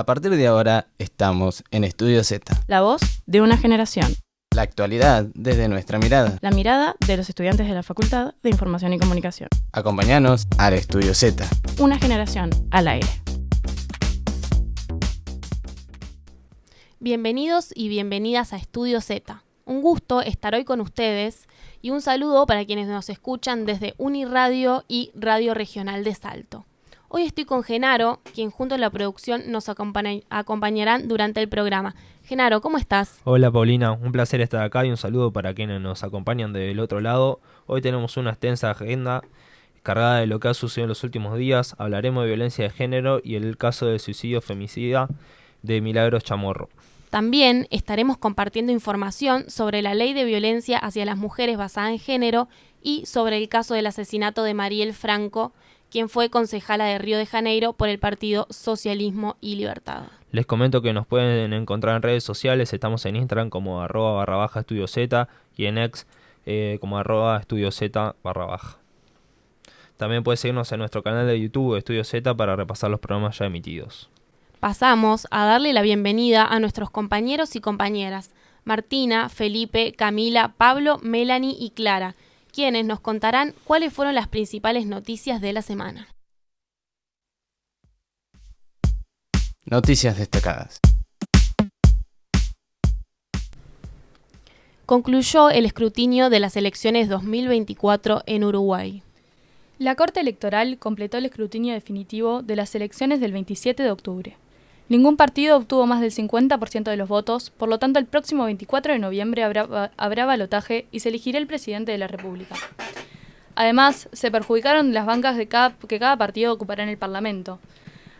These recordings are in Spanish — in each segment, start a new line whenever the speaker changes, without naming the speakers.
A partir de ahora estamos en Estudio Z.
La voz de una generación.
La actualidad desde nuestra mirada.
La mirada de los estudiantes de la Facultad de Información y Comunicación.
Acompáñanos al Estudio Z.
Una generación al aire.
Bienvenidos y bienvenidas a Estudio Z. Un gusto estar hoy con ustedes y un saludo para quienes nos escuchan desde Uniradio y Radio Regional de Salto. Hoy estoy con Genaro, quien junto a la producción nos acompañarán durante el programa. Genaro, ¿cómo estás?
Hola Paulina, un placer estar acá y un saludo para quienes nos acompañan del otro lado. Hoy tenemos una extensa agenda cargada de lo que ha sucedido en los últimos días. Hablaremos de violencia de género y el caso del suicidio femicida de Milagros Chamorro.
También estaremos compartiendo información sobre la ley de violencia hacia las mujeres basada en género y sobre el caso del asesinato de Mariel Franco, quien fue concejala de Río de Janeiro por el partido Socialismo y Libertad.
Les comento que nos pueden encontrar en redes sociales. Estamos en Instagram como @_EstudioZ y en X como @EstudioZ_. También pueden seguirnos en nuestro canal de YouTube Estudio Z para repasar los programas ya emitidos.
Pasamos a darle la bienvenida a nuestros compañeros y compañeras, Martina, Felipe, Camila, Pablo, Melanie y Clara, quienes nos contarán cuáles fueron las principales noticias de la semana.
Noticias destacadas.
Concluyó el escrutinio de las elecciones 2024 en Uruguay.
La Corte Electoral completó el escrutinio definitivo de las elecciones del 27 de octubre. Ningún partido obtuvo más del 50% de los votos, por lo tanto el próximo 24 de noviembre habrá balotaje y se elegirá el presidente de la República. Además, se perjudicaron las bancas que cada partido ocupará en el Parlamento.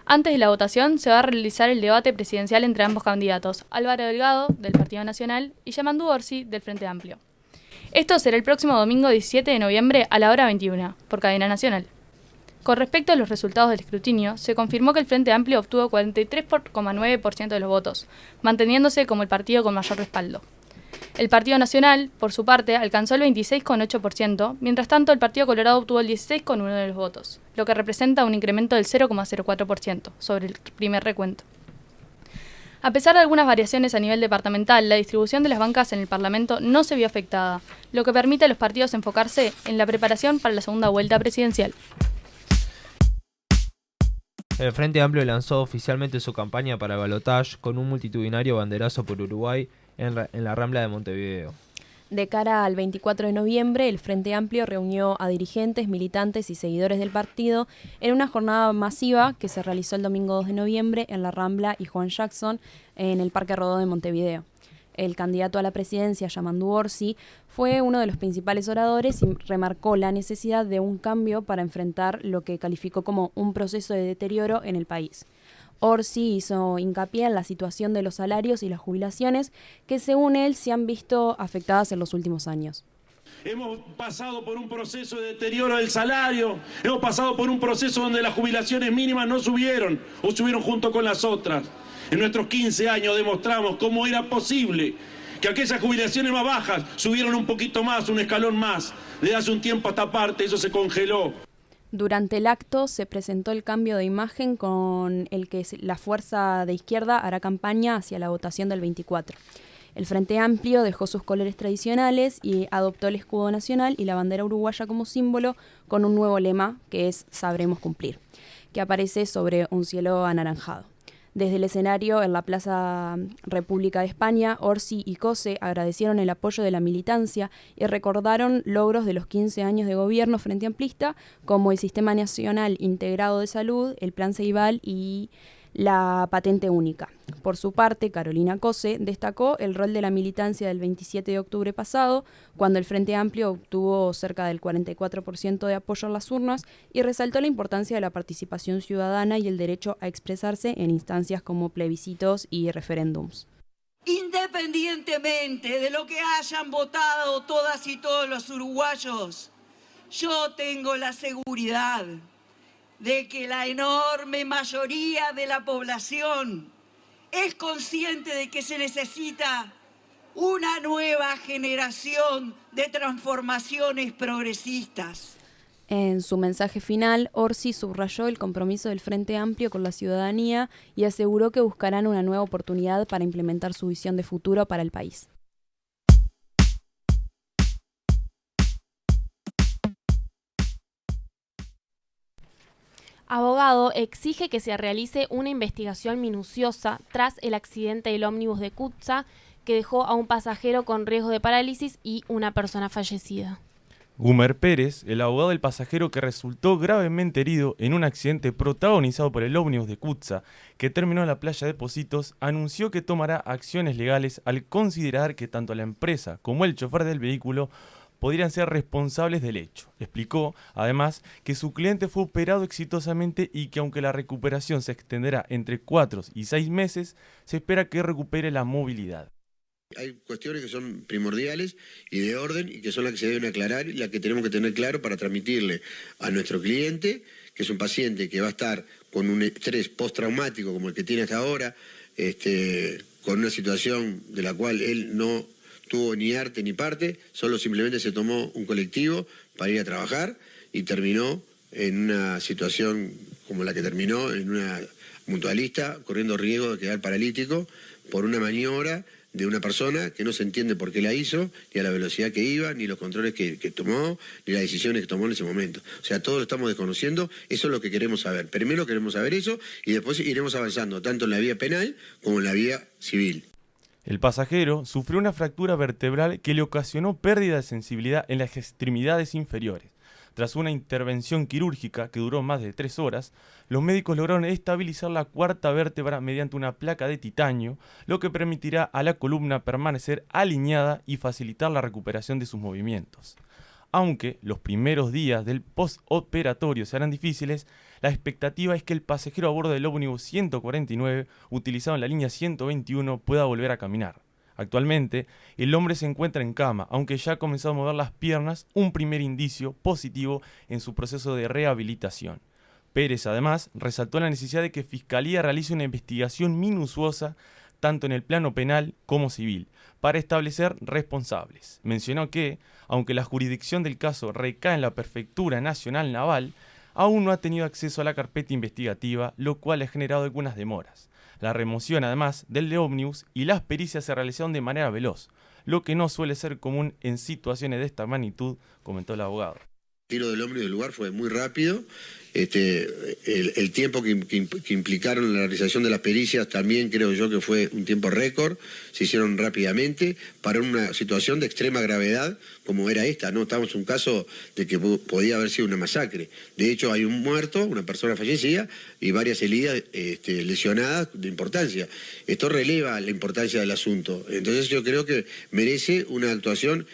Antes de la votación se va a realizar el debate presidencial entre ambos candidatos, Álvaro Delgado, del Partido Nacional, y Yamandu Orsi, del Frente Amplio. Esto será el próximo domingo 17 de noviembre a la hora 21, por cadena nacional. Con respecto a los resultados del escrutinio, se confirmó que el Frente Amplio obtuvo 43,9% de los votos, manteniéndose como el partido con mayor respaldo. El Partido Nacional, por su parte, alcanzó el 26,8%, mientras tanto el Partido Colorado obtuvo el 16,1% de los votos, lo que representa un incremento del 0,04% sobre el primer recuento. A pesar de algunas variaciones a nivel departamental, la distribución de las bancas en el Parlamento no se vio afectada, lo que permite a los partidos enfocarse en la preparación para la segunda vuelta presidencial.
El Frente Amplio lanzó oficialmente su campaña para el balotaje con un multitudinario banderazo por Uruguay en la Rambla de Montevideo.
De cara al 24 de noviembre, el Frente Amplio reunió a dirigentes, militantes y seguidores del partido en una jornada masiva que se realizó el domingo 2 de noviembre en la Rambla y Juan Jackson en el Parque Rodó de Montevideo. El candidato a la presidencia, Yamandu Orsi, fue uno de los principales oradores y remarcó la necesidad de un cambio para enfrentar lo que calificó como un proceso de deterioro en el país. Orsi hizo hincapié en la situación de los salarios y las jubilaciones que, según él, se han visto afectadas en los últimos años.
Hemos pasado por un proceso de deterioro del salario, hemos pasado por un proceso donde las jubilaciones mínimas no subieron o subieron junto con las otras. En nuestros 15 años demostramos cómo era posible que aquellas jubilaciones más bajas subieron un poquito más, un escalón más. Desde hace un tiempo a esta parte eso se congeló.
Durante el acto se presentó el cambio de imagen con el que la fuerza de izquierda hará campaña hacia la votación del 24. El Frente Amplio dejó sus colores tradicionales y adoptó el escudo nacional y la bandera uruguaya como símbolo con un nuevo lema que es "Sabremos cumplir", que aparece sobre un cielo anaranjado. Desde el escenario en la Plaza República de España, Orsi y Cose agradecieron el apoyo de la militancia y recordaron logros de los 15 años de gobierno frente amplista, como el Sistema Nacional Integrado de Salud, el Plan Ceibal y la patente única. Por su parte, Carolina Cose destacó el rol de la militancia del 27 de octubre pasado, cuando el Frente Amplio obtuvo cerca del 44% de apoyo en las urnas, y resaltó la importancia de la participación ciudadana y el derecho a expresarse en instancias como plebiscitos y referéndums.
Independientemente de lo que hayan votado todas y todos los uruguayos, yo tengo la seguridad de que la enorme mayoría de la población es consciente de que se necesita una nueva generación de transformaciones progresistas.
En su mensaje final, Orsi subrayó el compromiso del Frente Amplio con la ciudadanía y aseguró que buscarán una nueva oportunidad para implementar su visión de futuro para el país.
Abogado exige que se realice una investigación minuciosa tras el accidente del ómnibus de Cuza que dejó a un pasajero con riesgo de parálisis y una persona fallecida.
Gumer Pérez, el abogado del pasajero que resultó gravemente herido en un accidente protagonizado por el ómnibus de Cuza, que terminó en la playa de Pocitos, anunció que tomará acciones legales al considerar que tanto la empresa como el chofer del vehículo podrían ser responsables del hecho. Explicó, además, que su cliente fue operado exitosamente y que aunque la recuperación se extenderá entre 4 y 6 meses, se espera que recupere la movilidad.
Hay cuestiones que son primordiales y de orden y que son las que se deben aclarar y las que tenemos que tener claro para transmitirle a nuestro cliente, que es un paciente que va a estar con un estrés postraumático como el que tiene hasta ahora, con una situación de la cual él no tuvo ni arte ni parte, solo simplemente se tomó un colectivo para ir a trabajar y terminó en una situación como la que terminó, en una mutualista, corriendo riesgo de quedar paralítico por una maniobra de una persona que no se entiende por qué la hizo, ni a la velocidad que iba, ni los controles que tomó, ni las decisiones que tomó en ese momento. O sea, todo lo estamos desconociendo, eso es lo que queremos saber. Primero queremos saber eso y después iremos avanzando, tanto en la vía penal como en la vía civil.
El pasajero sufrió una fractura vertebral que le ocasionó pérdida de sensibilidad en las extremidades inferiores. Tras una intervención quirúrgica que duró más de 3 horas, los médicos lograron estabilizar la cuarta vértebra mediante una placa de titanio, lo que permitirá a la columna permanecer alineada y facilitar la recuperación de sus movimientos. Aunque los primeros días del postoperatorio serán difíciles, la expectativa es que el pasajero a bordo del ómnibus 149, utilizado en la línea 121, pueda volver a caminar. Actualmente, el hombre se encuentra en cama, aunque ya ha comenzado a mover las piernas, un primer indicio positivo en su proceso de rehabilitación. Pérez, además, resaltó la necesidad de que Fiscalía realice una investigación minuciosa, tanto en el plano penal como civil, para establecer responsables. Mencionó que, aunque la jurisdicción del caso recae en la Prefectura Nacional Naval, aún no ha tenido acceso a la carpeta investigativa, lo cual ha generado algunas demoras. La remoción, además, del ómnibus y las pericias se realizaron de manera veloz, lo que no suele ser común en situaciones de esta magnitud, comentó el abogado.
El tiro del ómnibus del lugar fue muy rápido. El tiempo que implicaron la realización de las pericias también creo yo que fue un tiempo récord, se hicieron rápidamente para una situación de extrema gravedad como era esta, ¿no? Estamos en un caso de que podía haber sido una masacre. De hecho hay un muerto, una persona fallecida y varias heridas lesionadas de importancia. Esto releva la importancia del asunto. Entonces yo creo que merece una actuación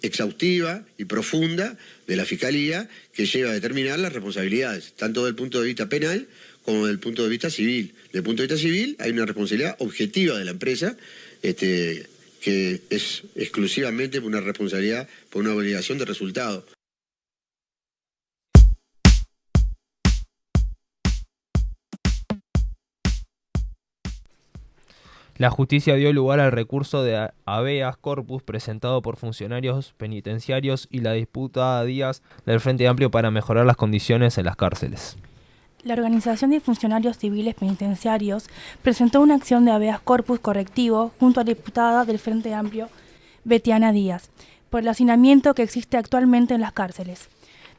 exhaustiva y profunda de la Fiscalía que lleva a determinar las responsabilidades, tanto desde el punto de vista penal como desde el punto de vista civil. Desde el punto de vista civil hay una responsabilidad objetiva de la empresa, que es exclusivamente una responsabilidad por una obligación de resultado.
La justicia dio lugar al recurso de habeas corpus presentado por funcionarios penitenciarios y la disputa Díaz del Frente Amplio para mejorar las condiciones en las cárceles.
La Organización de Funcionarios Civiles Penitenciarios presentó una acción de habeas corpus correctivo junto a la diputada del Frente Amplio, Betiana Díaz, por el hacinamiento que existe actualmente en las cárceles.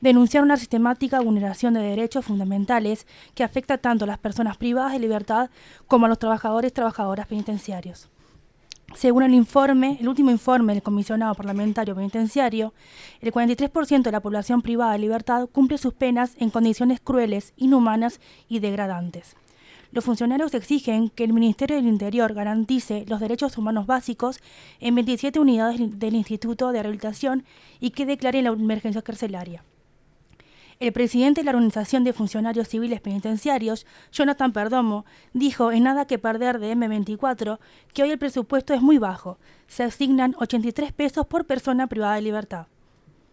Denunciaron una sistemática vulneración de derechos fundamentales que afecta tanto a las personas privadas de libertad como a los trabajadoras penitenciarios. Según el último informe del Comisionado Parlamentario Penitenciario, el 43% de la población privada de libertad cumple sus penas en condiciones crueles, inhumanas y degradantes. Los funcionarios exigen que el Ministerio del Interior garantice los derechos humanos básicos en 27 unidades del Instituto de Rehabilitación y que declare la emergencia carcelaria. El presidente de la Organización de Funcionarios Civiles Penitenciarios, Jonathan Perdomo, dijo en Nada que Perder de M24 que hoy el presupuesto es muy bajo. Se asignan 83 pesos por persona privada de libertad.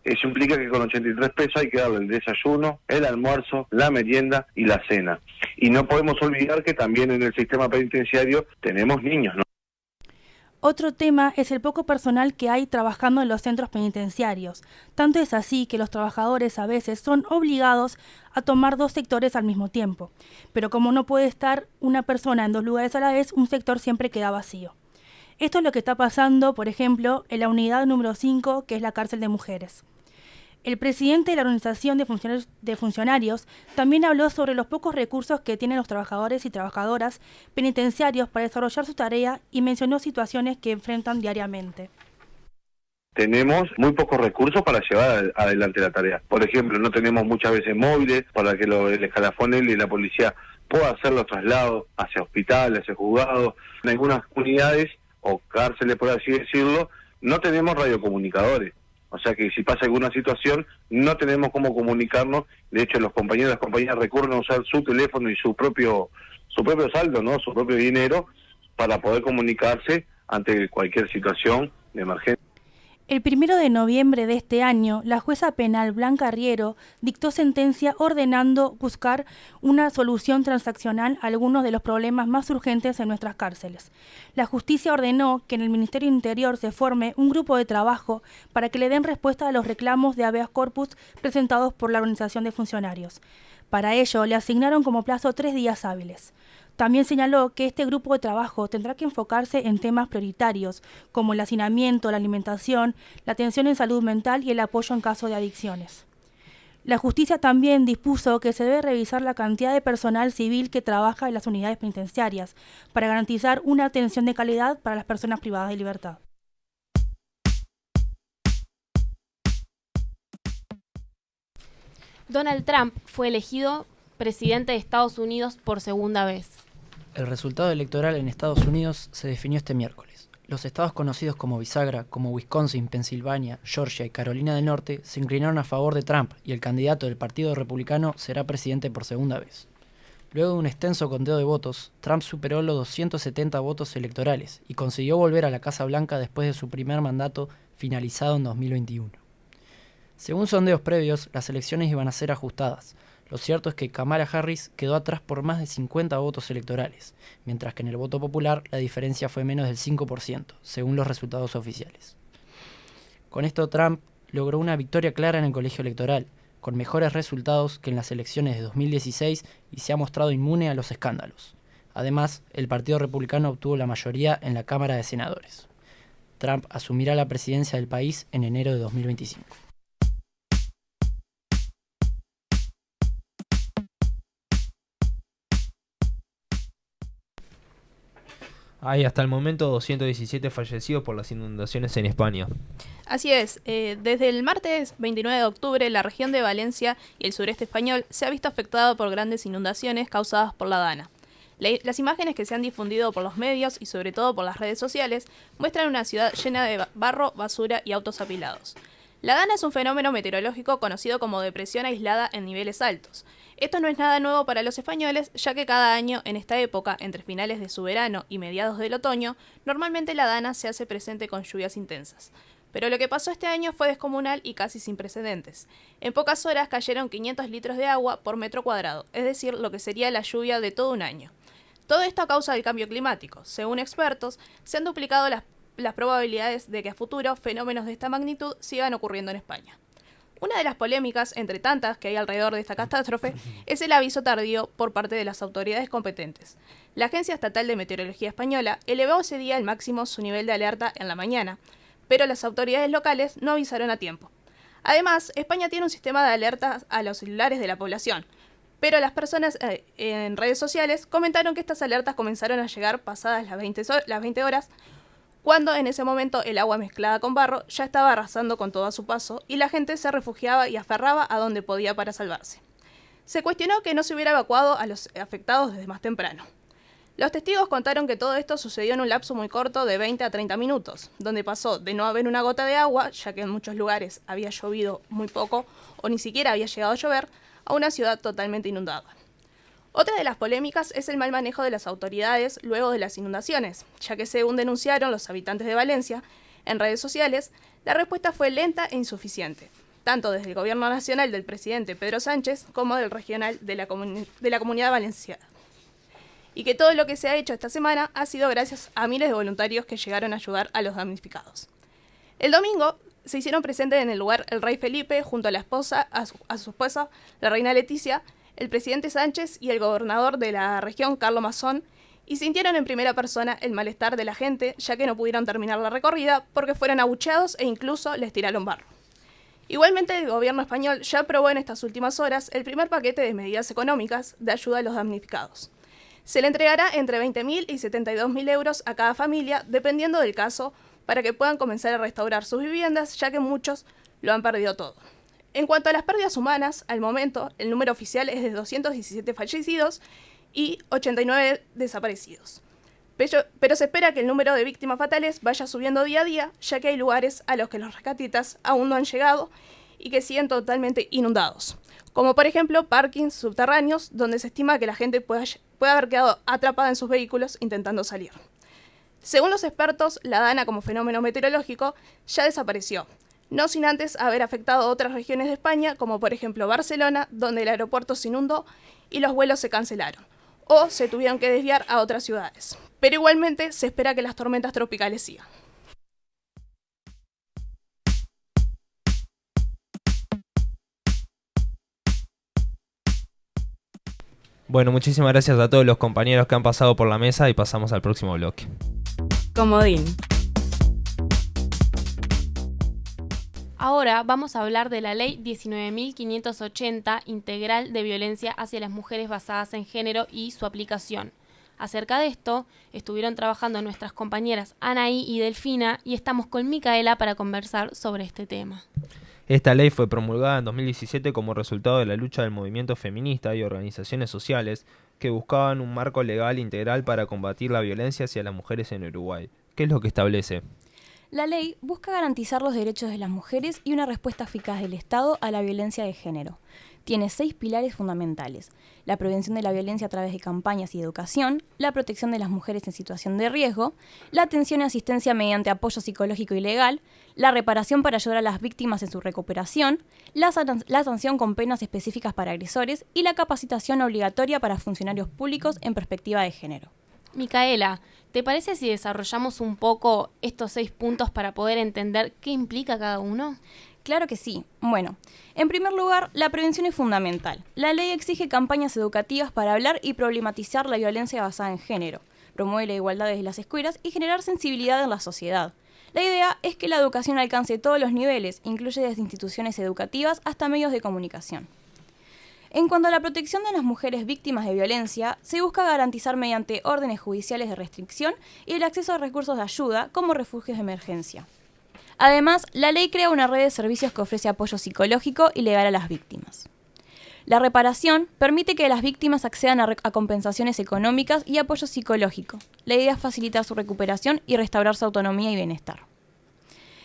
Eso implica que con 83 pesos hay que darle el desayuno, el almuerzo, la merienda y la cena. Y no podemos olvidar que también en el sistema penitenciario tenemos niños, ¿no?
Otro tema es el poco personal que hay trabajando en los centros penitenciarios. Tanto es así que los trabajadores a veces son obligados a tomar 2 sectores al mismo tiempo. Pero como no puede estar una persona en 2 lugares a la vez, un sector siempre queda vacío. Esto es lo que está pasando, por ejemplo, en la unidad número 5, que es la cárcel de mujeres. El presidente de la Organización de Funcionarios también habló sobre los pocos recursos que tienen los trabajadores y trabajadoras penitenciarios para desarrollar su tarea y mencionó situaciones que enfrentan diariamente.
Tenemos muy pocos recursos para llevar adelante la tarea. Por ejemplo, no tenemos muchas veces móviles para que el escalafón y la policía pueda hacer los traslados hacia hospitales, hacia juzgados. En algunas unidades o cárceles, por así decirlo, no tenemos radiocomunicadores. O sea que si pasa alguna situación, no tenemos cómo comunicarnos. De hecho, los compañeros y las compañeras recurren a usar su teléfono y su propio saldo, ¿no? Su propio dinero, para poder comunicarse ante cualquier situación de emergencia.
El 1 de noviembre de este año, la jueza penal Blanca Riero dictó sentencia ordenando buscar una solución transaccional a algunos de los problemas más urgentes en nuestras cárceles. La justicia ordenó que en el Ministerio Interior se forme un grupo de trabajo para que le den respuesta a los reclamos de habeas corpus presentados por la Organización de Funcionarios. Para ello, le asignaron como plazo 3 días hábiles. También señaló que este grupo de trabajo tendrá que enfocarse en temas prioritarios, como el hacinamiento, la alimentación, la atención en salud mental y el apoyo en caso de adicciones. La justicia también dispuso que se debe revisar la cantidad de personal civil que trabaja en las unidades penitenciarias, para garantizar una atención de calidad para las personas privadas de libertad.
Donald Trump fue elegido presidente de Estados Unidos por segunda vez.
El resultado electoral en Estados Unidos se definió este miércoles. Los estados conocidos como bisagra, como Wisconsin, Pensilvania, Georgia y Carolina del Norte, se inclinaron a favor de Trump y el candidato del Partido Republicano será presidente por segunda vez. Luego de un extenso conteo de votos, Trump superó los 270 votos electorales y consiguió volver a la Casa Blanca después de su primer mandato finalizado en 2021. Según sondeos previos, las elecciones iban a ser ajustadas. Lo cierto es que Kamala Harris quedó atrás por más de 50 votos electorales, mientras que en el voto popular la diferencia fue menos del 5%, según los resultados oficiales. Con esto Trump logró una victoria clara en el colegio electoral, con mejores resultados que en las elecciones de 2016 y se ha mostrado inmune a los escándalos. Además, el Partido Republicano obtuvo la mayoría en la Cámara de Senadores. Trump asumirá la presidencia del país en enero de 2025.
Hay hasta el momento 217 fallecidos por las inundaciones en España.
Así es, desde el martes 29 de octubre la región de Valencia y el sureste español se ha visto afectado por grandes inundaciones causadas por la Dana. Las imágenes que se han difundido por los medios y sobre todo por las redes sociales muestran una ciudad llena de barro, basura y autos apilados. La Dana es un fenómeno meteorológico conocido como depresión aislada en niveles altos. Esto no es nada nuevo para los españoles, ya que cada año, en esta época, entre finales de su verano y mediados del otoño, normalmente la Dana se hace presente con lluvias intensas. Pero lo que pasó este año fue descomunal y casi sin precedentes. En pocas horas cayeron 500 litros de agua por metro cuadrado, es decir, lo que sería la lluvia de todo un año. Todo esto a causa del cambio climático. Según expertos, se han duplicado las probabilidades de que a futuro fenómenos de esta magnitud sigan ocurriendo en España. Una de las polémicas, entre tantas que hay alrededor de esta catástrofe, es el aviso tardío por parte de las autoridades competentes. La Agencia Estatal de Meteorología Española elevó ese día al máximo su nivel de alerta en la mañana, pero las autoridades locales no avisaron a tiempo. Además, España tiene un sistema de alertas a los celulares de la población, pero las personas en redes sociales comentaron que estas alertas comenzaron a llegar pasadas las 20 horas, cuando en ese momento el agua mezclada con barro ya estaba arrasando con todo a su paso y la gente se refugiaba y aferraba a donde podía para salvarse. Se cuestionó que no se hubiera evacuado a los afectados desde más temprano. Los testigos contaron que todo esto sucedió en un lapso muy corto de 20 a 30 minutos, donde pasó de no haber una gota de agua, ya que en muchos lugares había llovido muy poco o ni siquiera había llegado a llover, a una ciudad totalmente inundada. Otra de las polémicas es el mal manejo de las autoridades luego de las inundaciones, ya que según denunciaron los habitantes de Valencia, en redes sociales, la respuesta fue lenta e insuficiente, tanto desde el gobierno nacional del presidente Pedro Sánchez como del regional de la Comunidad Valenciana. y que todo lo que se ha hecho esta semana ha sido gracias a miles de voluntarios que llegaron a ayudar a los damnificados. El domingo se hicieron presentes en el lugar el rey Felipe junto a la esposa, a su esposa, la reina Leticia, el presidente Sánchez y el gobernador de la región, Carlos Mazón, y sintieron en primera persona el malestar de la gente, ya que no pudieron terminar la recorrida porque fueron abucheados e incluso les tiraron barro. Igualmente, el gobierno español ya aprobó en estas últimas horas el primer paquete de medidas económicas de ayuda a los damnificados. Se le entregará entre 20.000 y 72.000 euros a cada familia, dependiendo del caso, para que puedan comenzar a restaurar sus viviendas, ya que muchos lo han perdido todo. En cuanto a las pérdidas humanas, al momento, el número oficial es de 217 fallecidos y 89 desaparecidos. Pero se espera que el número de víctimas fatales vaya subiendo día a día, ya que hay lugares a los que los rescatistas aún no han llegado y que siguen totalmente inundados, como por ejemplo parkings subterráneos, donde se estima que la gente puede haber quedado atrapada en sus vehículos intentando salir. Según los expertos, la Dana como fenómeno meteorológico ya desapareció, no sin antes haber afectado a otras regiones de España, como por ejemplo Barcelona, donde el aeropuerto se inundó y los vuelos se cancelaron, o se tuvieron que desviar a otras ciudades. Pero igualmente se espera que las tormentas tropicales sigan.
Bueno, muchísimas gracias a todos los compañeros que han pasado por la mesa y pasamos al próximo bloque.
Comodín.
Ahora vamos a hablar de la Ley 19.580 integral de violencia hacia las mujeres basadas en género y su aplicación. Acerca de esto, estuvieron trabajando nuestras compañeras Anaí y Delfina y estamos con Micaela para conversar sobre este tema.
Esta ley fue promulgada en 2017 como resultado de la lucha del movimiento feminista y organizaciones sociales que buscaban un marco legal integral para combatir la violencia hacia las mujeres en Uruguay. ¿Qué es lo que establece?
La ley busca garantizar los derechos de las mujeres y una respuesta eficaz del Estado a la violencia de género. Tiene 6 pilares fundamentales: la prevención de la violencia a través de campañas y educación, la protección de las mujeres en situación de riesgo, la atención y asistencia mediante apoyo psicológico y legal, la reparación para ayudar a las víctimas en su recuperación, la sanción con penas específicas para agresores y la capacitación obligatoria para funcionarios públicos en perspectiva de género.
Micaela, ¿te parece si desarrollamos un poco estos 6 puntos para poder entender qué implica cada uno?
Claro que sí. Bueno, en primer lugar, la prevención es fundamental. La ley exige campañas educativas para hablar y problematizar la violencia basada en género, promueve la igualdad desde las escuelas y generar sensibilidad en la sociedad. La idea es que la educación alcance todos los niveles, incluye desde instituciones educativas hasta medios de comunicación. En cuanto a la protección de las mujeres víctimas de violencia, se busca garantizar mediante órdenes judiciales de restricción y el acceso a recursos de ayuda como refugios de emergencia. Además, la ley crea una red de servicios que ofrece apoyo psicológico y legal a las víctimas. La reparación permite que las víctimas accedan a compensaciones económicas y apoyo psicológico. La idea es facilitar su recuperación y restaurar su autonomía y bienestar.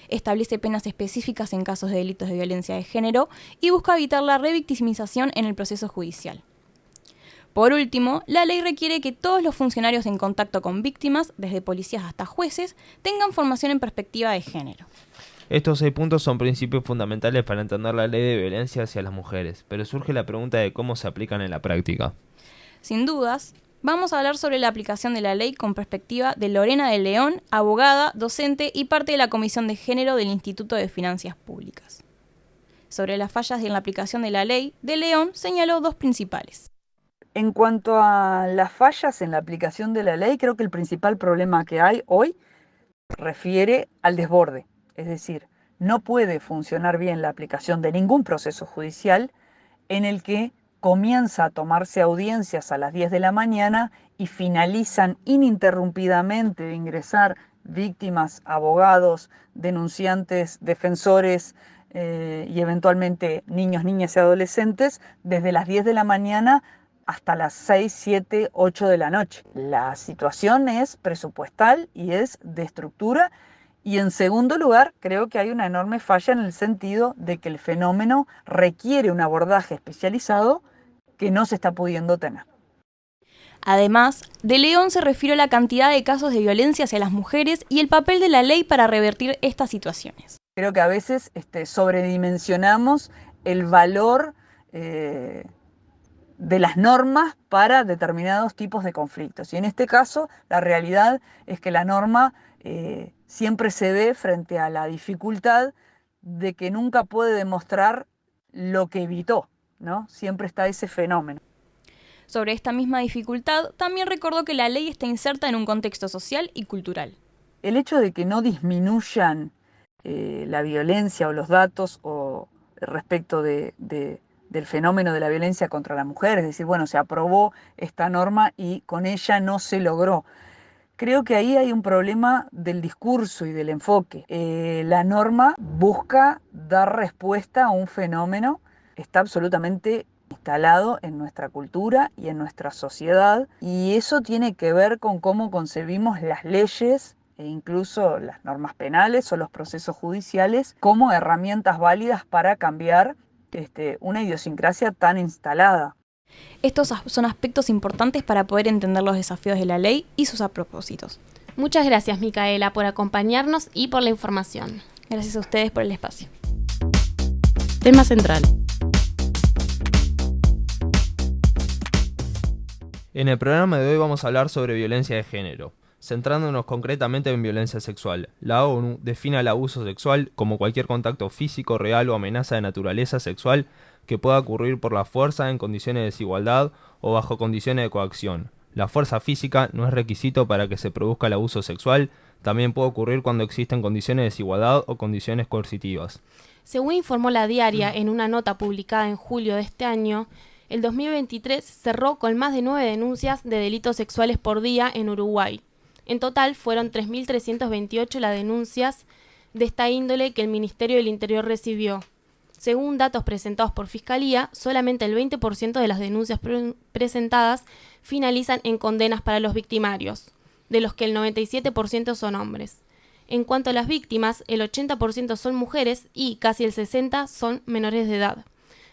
Establece penas específicas en casos de delitos de violencia de género y busca evitar la revictimización en el proceso judicial. Por último, la ley requiere que todos los funcionarios en contacto con víctimas, desde policías hasta jueces, tengan formación en perspectiva de género.
Estos 6 puntos son principios fundamentales para entender la ley de violencia hacia las mujeres, pero surge la pregunta de cómo se aplican en la práctica.
Sin dudas, vamos a hablar sobre la aplicación de la ley con perspectiva de Lorena de León, abogada, docente y parte de la Comisión de Género del Instituto de Finanzas Públicas. Sobre las fallas en la aplicación de la ley, de León señaló 2 principales.
En cuanto a las fallas en la aplicación de la ley, creo que el principal problema que hay hoy refiere al desborde. Es decir, no puede funcionar bien la aplicación de ningún proceso judicial en el que comienza a tomarse audiencias a las 10 de la mañana y finalizan ininterrumpidamente de ingresar víctimas, abogados, denunciantes, defensores y eventualmente niños, niñas y adolescentes desde las 10 de la mañana hasta las 6, 7, 8 de la noche. La situación es presupuestal y es de estructura. Y en segundo lugar, creo que hay una enorme falla en el sentido de que el fenómeno requiere un abordaje especializado que no se está pudiendo tener.
Además, de León se refirió a la cantidad de casos de violencia hacia las mujeres y el papel de la ley para revertir estas situaciones.
Creo que a veces sobredimensionamos el valor de las normas para determinados tipos de conflictos. Y en este caso, la realidad es que la norma siempre se ve frente a la dificultad de que nunca puede demostrar lo que evitó, ¿no? Siempre está ese fenómeno.
Sobre esta misma dificultad, también recordó que la ley está inserta en un contexto social y cultural.
El hecho de que no disminuyan la violencia o los datos o respecto del fenómeno de la violencia contra la mujer, es decir, bueno, se aprobó esta norma y con ella no se logró. Creo que ahí hay un problema del discurso y del enfoque. La norma busca dar respuesta a un fenómeno que está absolutamente instalado en nuestra cultura y en nuestra sociedad, y eso tiene que ver con cómo concebimos las leyes e incluso las normas penales o los procesos judiciales como herramientas válidas para cambiar una idiosincrasia tan instalada.
Estos son aspectos importantes para poder entender los desafíos de la ley y sus propósitos.
Muchas gracias, Micaela, por acompañarnos y por la información.
Gracias a ustedes por el espacio.
Tema central.
En el programa de hoy vamos a hablar sobre violencia de género, centrándonos concretamente en violencia sexual. La ONU define el abuso sexual como cualquier contacto físico, real o amenaza de naturaleza sexual que pueda ocurrir por la fuerza en condiciones de desigualdad o bajo condiciones de coacción. La fuerza física no es requisito para que se produzca el abuso sexual, también puede ocurrir cuando existen condiciones de desigualdad o condiciones coercitivas.
Según informó La Diaria en una nota publicada en julio de este año, el 2023 cerró con más de 9 denuncias de delitos sexuales por día en Uruguay. En total fueron 3.328 las denuncias de esta índole que el Ministerio del Interior recibió. Según datos presentados por Fiscalía, solamente el 20% de las denuncias presentadas finalizan en condenas para los victimarios, de los que el 97% son hombres. En cuanto a las víctimas, el 80% son mujeres y casi el 60% son menores de edad.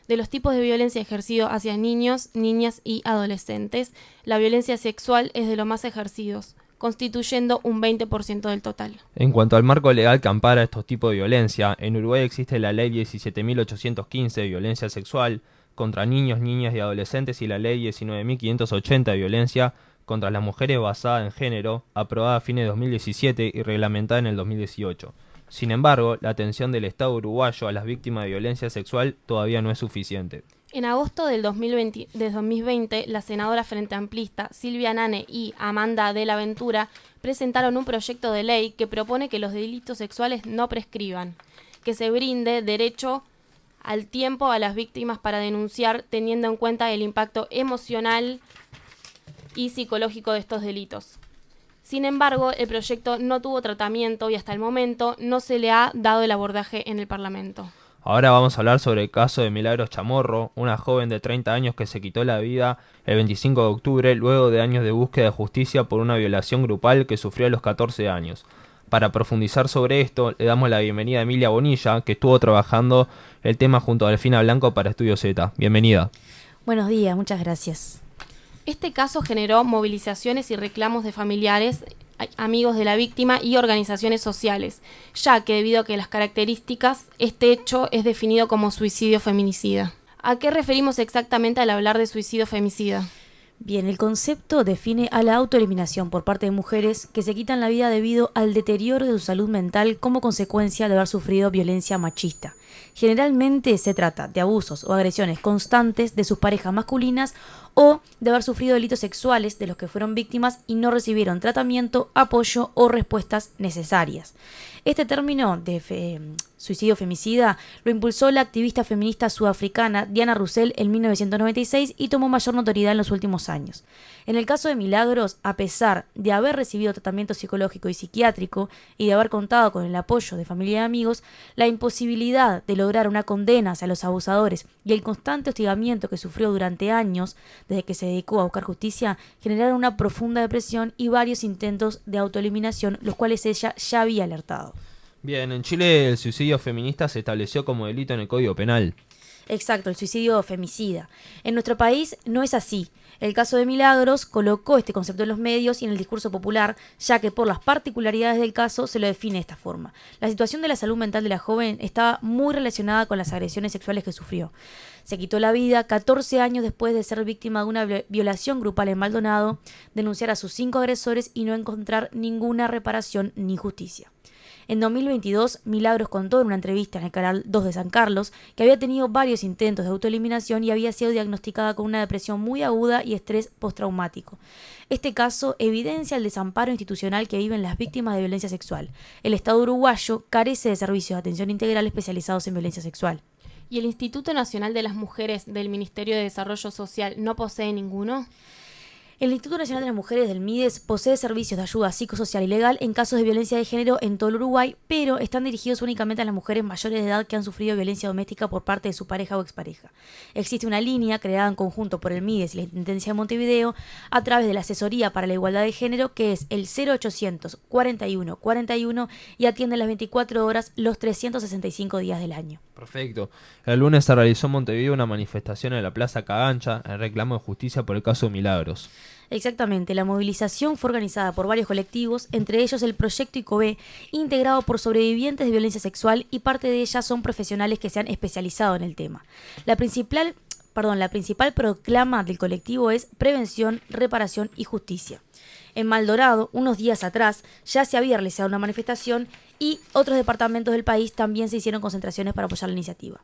De los tipos de violencia ejercido hacia niños, niñas y adolescentes, la violencia sexual es de los más ejercidos, constituyendo un 20% del total.
En cuanto al marco legal que ampara estos tipos de violencia, en Uruguay existe la Ley 17.815 de violencia sexual contra niños, niñas y adolescentes y la Ley 19.580 de violencia contra las mujeres basada en género, aprobada a fines de 2017 y reglamentada en el 2018. Sin embargo, la atención del Estado uruguayo a las víctimas de violencia sexual todavía no es suficiente.
En agosto del 2020, la senadora Frente Amplista Silvia Nane y Amanda de la Ventura presentaron un proyecto de ley que propone que los delitos sexuales no prescriban, que se brinde derecho al tiempo a las víctimas para denunciar, teniendo en cuenta el impacto emocional y psicológico de estos delitos. Sin embargo, el proyecto no tuvo tratamiento y hasta el momento no se le ha dado el abordaje en el Parlamento.
Ahora vamos a hablar sobre el caso de Milagros Chamorro, una joven de 30 años que se quitó la vida el 25 de octubre luego de años de búsqueda de justicia por una violación grupal que sufrió a los 14 años. Para profundizar sobre esto, le damos la bienvenida a Emilia Bonilla, que estuvo trabajando el tema junto a Delfina Blanco para Estudio Z. Bienvenida.
Buenos días, muchas gracias.
Este caso generó movilizaciones y reclamos de familiares, amigos de la víctima y organizaciones sociales, ya que debido a que las características, este hecho es definido como suicidio feminicida. ¿A qué referimos exactamente al hablar de suicidio femicida?
Bien, el concepto define a la autoeliminación por parte de mujeres que se quitan la vida debido al deterioro de su salud mental como consecuencia de haber sufrido violencia machista. Generalmente se trata de abusos o agresiones constantes de sus parejas masculinas o de haber sufrido delitos sexuales de los que fueron víctimas y no recibieron tratamiento, apoyo o respuestas necesarias. Este término de suicidio femicida lo impulsó la activista feminista sudafricana Diana Russell en 1996 y tomó mayor notoriedad en los últimos años. En el caso de Milagros, a pesar de haber recibido tratamiento psicológico y psiquiátrico y de haber contado con el apoyo de familia y amigos, la imposibilidad de lograr una condena hacia los abusadores y el constante hostigamiento que sufrió durante años desde que se dedicó a buscar justicia generaron una profunda depresión y varios intentos de autoeliminación, los cuales ella ya había alertado.
Bien, en Chile el suicidio feminista se estableció como delito en el Código Penal.
Exacto, el suicidio femicida. En nuestro país no es así. El caso de Milagros colocó este concepto en los medios y en el discurso popular, ya que por las particularidades del caso se lo define de esta forma. La situación de la salud mental de la joven estaba muy relacionada con las agresiones sexuales que sufrió. Se quitó la vida 14 años después de ser víctima de una violación grupal en Maldonado, denunciar a sus 5 agresores y no encontrar ninguna reparación ni justicia. En 2022, Milagros contó en una entrevista en el Canal 2 de San Carlos que había tenido varios intentos de autoeliminación y había sido diagnosticada con una depresión muy aguda y estrés postraumático. Este caso evidencia el desamparo institucional que viven las víctimas de violencia sexual. El Estado uruguayo carece de servicios de atención integral especializados en violencia sexual.
¿Y el Instituto Nacional de las Mujeres del Ministerio de Desarrollo Social no posee ninguno?
El Instituto Nacional de las Mujeres del MIDES posee servicios de ayuda psicosocial y legal en casos de violencia de género en todo el Uruguay, pero están dirigidos únicamente a las mujeres mayores de edad que han sufrido violencia doméstica por parte de su pareja o expareja. Existe una línea creada en conjunto por el MIDES y la Intendencia de Montevideo a través de la Asesoría para la Igualdad de Género, que es el 0800 41 41 y atiende las 24 horas los 365 días del año.
Perfecto. El lunes se realizó en Montevideo una manifestación en la Plaza Cagancha en reclamo de justicia por el caso de Milagros.
Exactamente, la movilización fue organizada por varios colectivos, entre ellos el Proyecto ICOBE, integrado por sobrevivientes de violencia sexual, y parte de ellas son profesionales que se han especializado en el tema. La principal proclama del colectivo es prevención, reparación y justicia. En Maldonado, unos días atrás, ya se había realizado una manifestación y otros departamentos del país también se hicieron concentraciones para apoyar la iniciativa.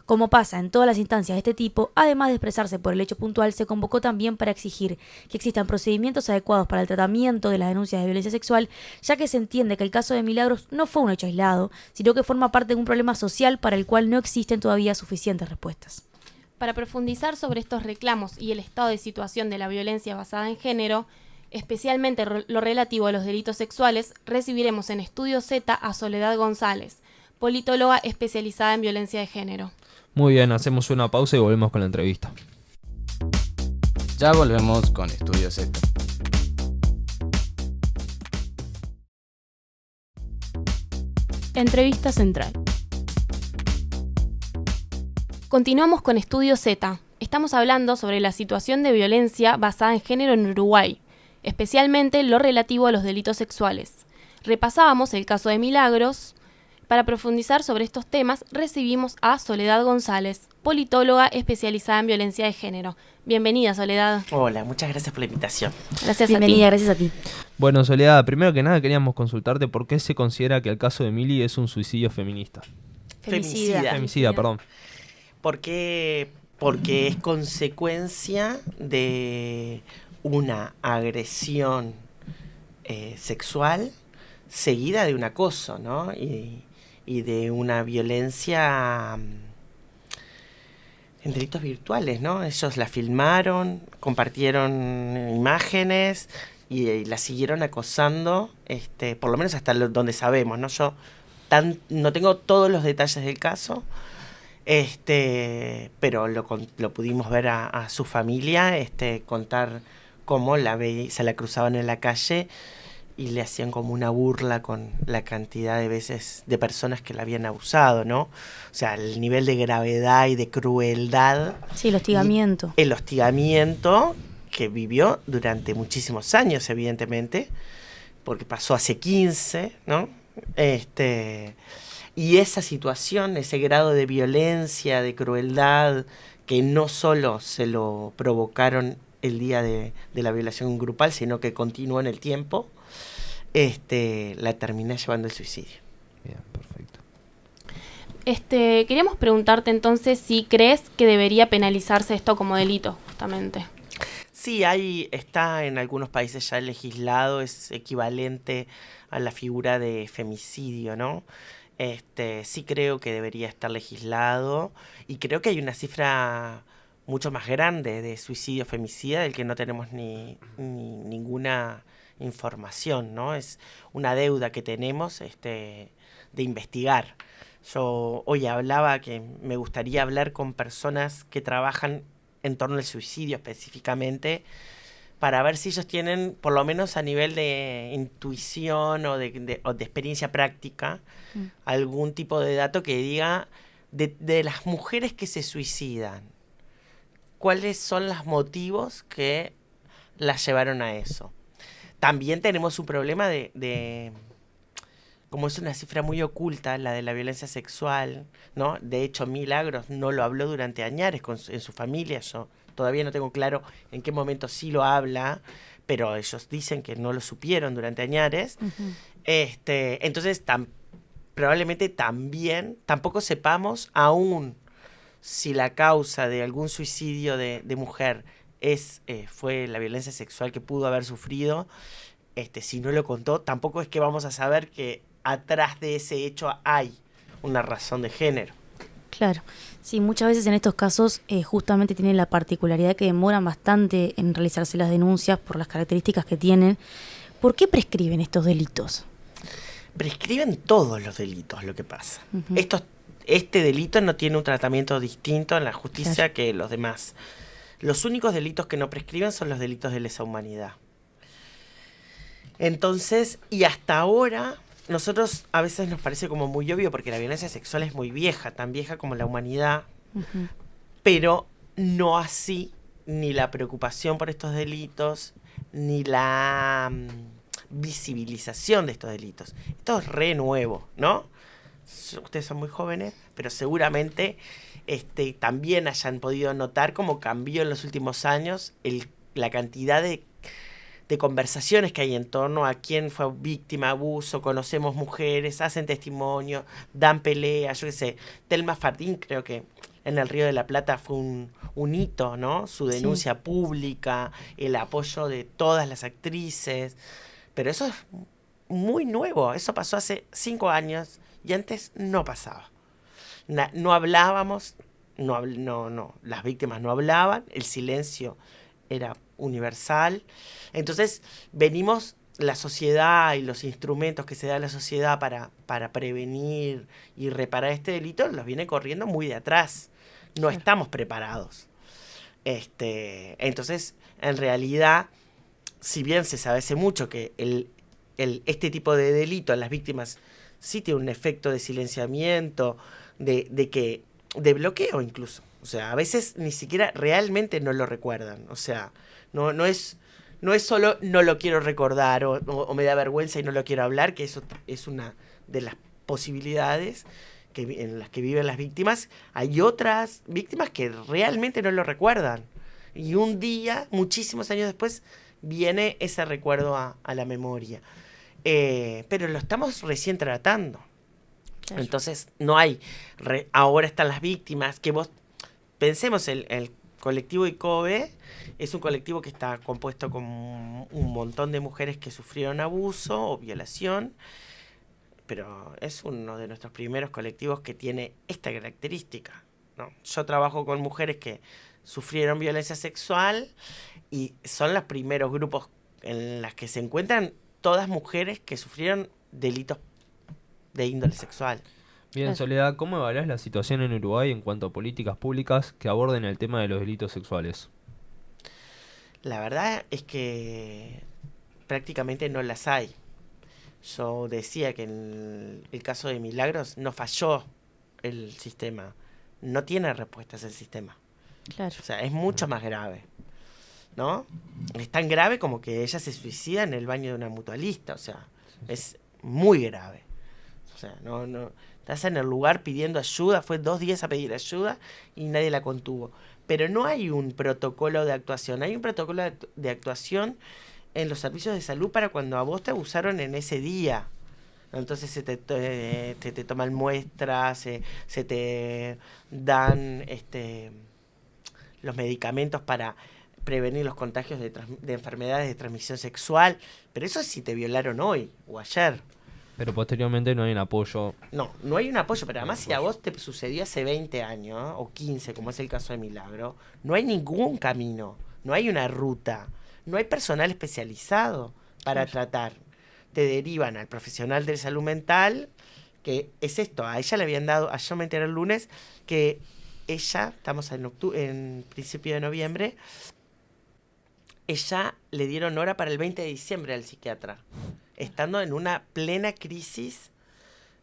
Como pasa en todas las instancias de este tipo, además de expresarse por el hecho puntual, se convocó también para exigir que existan procedimientos adecuados para el tratamiento de las denuncias de violencia sexual, ya que se entiende que el caso de Milagros no fue un hecho aislado, sino que forma parte de un problema social para el cual no existen todavía suficientes respuestas.
Para profundizar sobre estos reclamos y el estado de situación de la violencia basada en género, especialmente lo relativo a los delitos sexuales, recibiremos en Estudio Z a Soledad González, politóloga especializada en violencia de género.
Muy bien, hacemos una pausa y volvemos con la entrevista.
Ya volvemos con Estudio Z.
Entrevista central.
Continuamos con Estudio Z. Estamos hablando sobre la situación de violencia basada en género en Uruguay, especialmente lo relativo a los delitos sexuales. Repasábamos el caso de Milagros. Para profundizar sobre estos temas, recibimos a Soledad González, politóloga especializada en violencia de género. Bienvenida, Soledad.
Hola, muchas gracias por la invitación.
Gracias
Bienvenida,
a ti.
gracias a ti.
Bueno, Soledad, primero que nada queríamos consultarte por qué se considera que el caso de Mili es un suicidio feminista. Femicida, perdón.
Porque es consecuencia de una agresión sexual seguida de un acoso, ¿no? Y de una violencia en delitos virtuales, ¿no? Ellos la filmaron, compartieron imágenes y la siguieron acosando, por lo menos hasta donde sabemos, ¿no? Yo no tengo todos los detalles del caso, pero lo pudimos ver a su familia, contar cómo se la cruzaban en la calle y le hacían como una burla con la cantidad de veces de personas que la habían abusado, ¿no? O sea, el nivel de gravedad y de crueldad.
Sí, el hostigamiento.
El hostigamiento que vivió durante muchísimos años, evidentemente, porque pasó hace 15, ¿no? Y esa situación, ese grado de violencia, de crueldad, que no solo se lo provocaron el día de la violación grupal, sino que continuó en el tiempo, la terminé llevando al suicidio.
Bien, perfecto.
Queríamos preguntarte entonces si crees que debería penalizarse esto como delito, justamente.
Sí, está en algunos países ya legislado, es equivalente a la figura de femicidio, ¿no? Sí creo que debería estar legislado y creo que hay una cifra mucho más grande de suicidio femicida del que no tenemos ninguna información, ¿no? Es una deuda que tenemos de investigar. Yo hoy hablaba que me gustaría hablar con personas que trabajan en torno al suicidio específicamente para ver si ellos tienen, por lo menos a nivel de intuición o de experiencia práctica, algún tipo de dato que diga de las mujeres que se suicidan, cuáles son los motivos que las llevaron a eso. También tenemos un problema de como es una cifra muy oculta, la de la violencia sexual, ¿no? De hecho, Milagros no lo habló durante años en su familia. Yo todavía no tengo claro en qué momento sí lo habla, pero ellos dicen que no lo supieron durante años. Entonces, probablemente también tampoco sepamos aún si la causa de algún suicidio de mujer fue la violencia sexual que pudo haber sufrido. Si no lo contó, tampoco es que vamos a saber que atrás de ese hecho hay una razón de género.
Claro, sí, muchas veces en estos casos justamente tienen la particularidad que demoran bastante en realizarse las denuncias por las características que tienen. ¿Por qué prescriben estos delitos?
Prescriben todos los delitos, lo que pasa.
Uh-huh.
Este delito no tiene un tratamiento distinto en la justicia que los demás. Los únicos delitos que no prescriben son los delitos de lesa humanidad. Entonces, y hasta ahora, nosotros a veces nos parece como muy obvio porque la violencia sexual es muy vieja, tan vieja como la humanidad, pero no así ni la preocupación por estos delitos, ni la visibilización de estos delitos. Esto es re nuevo, ¿no? Ustedes son muy jóvenes, pero seguramente también hayan podido notar cómo cambió en los últimos años la cantidad de conversaciones que hay en torno a quién fue víctima de abuso, conocemos mujeres, hacen testimonio, dan pelea, yo qué sé. Telma Fardín creo que en el Río de la Plata fue un hito, ¿no? Su denuncia pública, el apoyo de todas las actrices. Pero eso es muy nuevo, eso pasó hace 5 años y antes no pasaba. No hablábamos, las víctimas no hablaban, el silencio era universal. Entonces venimos, la sociedad y los instrumentos que se da a la sociedad para prevenir y reparar este delito los viene corriendo muy de atrás. No estamos preparados. Entonces, en realidad, si bien se sabe hace mucho que este tipo de delito a las víctimas sí tiene un efecto de silenciamiento, de bloqueo incluso. O sea, a veces ni siquiera realmente no lo recuerdan. O sea, no es solo no lo quiero recordar o me da vergüenza y no lo quiero hablar, que eso es una de las posibilidades en las que viven las víctimas. Hay otras víctimas que realmente no lo recuerdan. Y un día, muchísimos años después, viene ese recuerdo a la memoria. Pero lo estamos recién tratando. Claro. Entonces, no hay... ahora están las víctimas, que vos... Pensemos, el colectivo ICOBE es un colectivo que está compuesto con un montón de mujeres que sufrieron abuso o violación, pero es uno de nuestros primeros colectivos que tiene esta característica, ¿no? Yo trabajo con mujeres que sufrieron violencia sexual y son los primeros grupos en los que se encuentran todas mujeres que sufrieron delitos de índole sexual.
Bien, Soledad, ¿cómo evaluás la situación en Uruguay en cuanto a políticas públicas que aborden el tema de los delitos sexuales?
La verdad es que prácticamente no las hay. Yo decía que en el caso de Milagros no falló el sistema. No tiene respuestas el sistema.
Claro.
O sea, es mucho más grave, ¿no? Es tan grave como que ella se suicida en el baño de una mutualista. O sea, es muy grave. O sea, no estás en el lugar pidiendo ayuda, fue 2 días a pedir ayuda y nadie la contuvo. Pero no hay un protocolo de actuación, hay un protocolo de actuación en los servicios de salud para cuando a vos te abusaron en ese día. Entonces se te toman muestras, se te dan los medicamentos para prevenir los contagios de enfermedades de transmisión sexual. Pero eso es si te violaron hoy o ayer.
Pero posteriormente no hay un apoyo.
No hay un apoyo, pero además si a vos te sucedió hace 20 años, ¿no? O 15, como es el caso de Milagro, no hay ningún camino, no hay una ruta, no hay personal especializado para tratar. Te derivan al profesional de salud mental, que es esto, a ella le habían dado, yo me enteré el lunes, que ella, estamos en principio de noviembre, ella le dieron hora para el 20 de diciembre al psiquiatra. Estando en una plena crisis,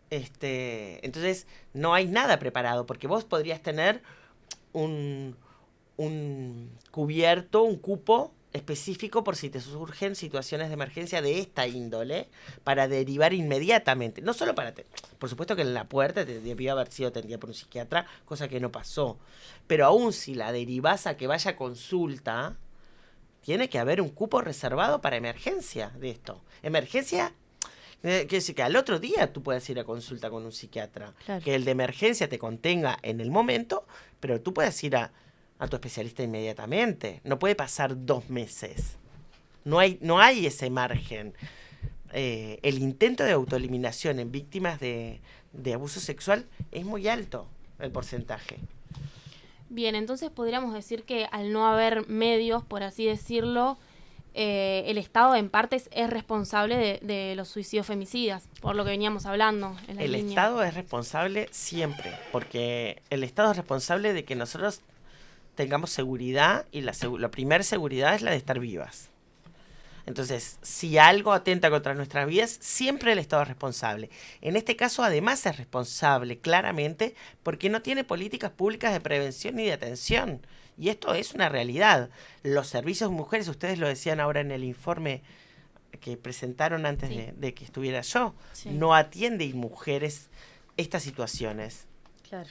entonces no hay nada preparado, porque vos podrías tener un un cubierto, un cupo específico por si te surgen situaciones de emergencia de esta índole, para derivar inmediatamente. No solo para... Por supuesto que en la puerta te debió haber sido atendida por un psiquiatra, cosa que no pasó. Pero aún si la derivás a que vaya a consulta, tiene que haber un cupo reservado para emergencia de esto. Emergencia... Quiere decir que al otro día tú puedes ir a consulta con un psiquiatra.
Claro.
Que el de emergencia te contenga en el momento, pero tú puedes ir a tu especialista inmediatamente. No puede pasar 2 meses. No hay ese margen. El intento de autoeliminación en víctimas de abuso sexual es muy alto, el porcentaje.
Bien, entonces podríamos decir que al no haber medios, por así decirlo, el Estado en partes es responsable de los suicidios femicidas, por lo que veníamos hablando en la
El
línea.
Estado es responsable siempre, porque el Estado es responsable de que nosotros tengamos seguridad, y la primera seguridad es la de estar vivas. Entonces, si algo atenta contra nuestras vidas, siempre el Estado es responsable. En este caso, además, es responsable claramente porque no tiene políticas públicas de prevención ni de atención. Y esto es una realidad. Los servicios de mujeres, ustedes lo decían ahora en el informe que presentaron antes de que estuviera yo, no atienden mujeres estas situaciones.
Claro.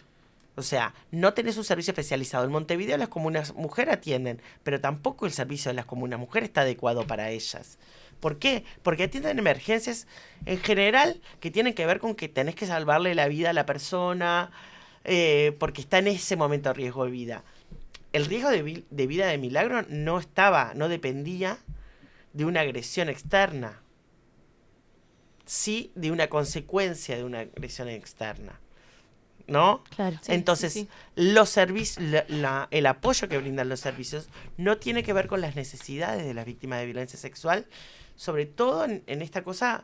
O sea, no tenés un servicio especializado. En Montevideo las comunas mujer atienden, pero tampoco el servicio de las comunas mujer está adecuado para ellas. ¿Por qué? Porque atienden emergencias en general que tienen que ver con que tenés que salvarle la vida a la persona, porque está en ese momento de riesgo de vida. El riesgo de vida de Milagro no dependía de una agresión externa, sí de una consecuencia de una agresión externa. ¿No?
Claro.
Sí,
Entonces,
sí.
los servicios, el apoyo que brindan los servicios no tiene que ver con las necesidades de las víctimas de violencia sexual, sobre todo en esta cosa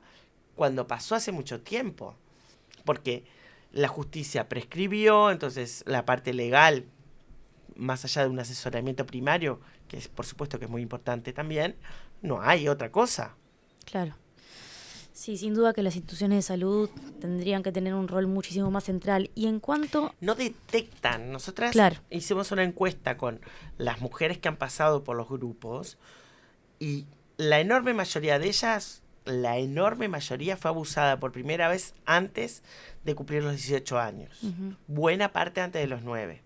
cuando pasó hace mucho tiempo, porque la justicia prescribió, entonces la parte legal, más allá de un asesoramiento primario, que es, por supuesto que es muy importante también, no hay otra cosa.
Claro. Sí, sin duda que las instituciones de salud tendrían que tener un rol muchísimo más central. Y en cuanto...
No detectan. Nosotras hicimos una encuesta con las mujeres que han pasado por los grupos y la enorme mayoría de ellas, fue abusada por primera vez antes de cumplir los 18 años.
Uh-huh.
Buena parte antes de los 9.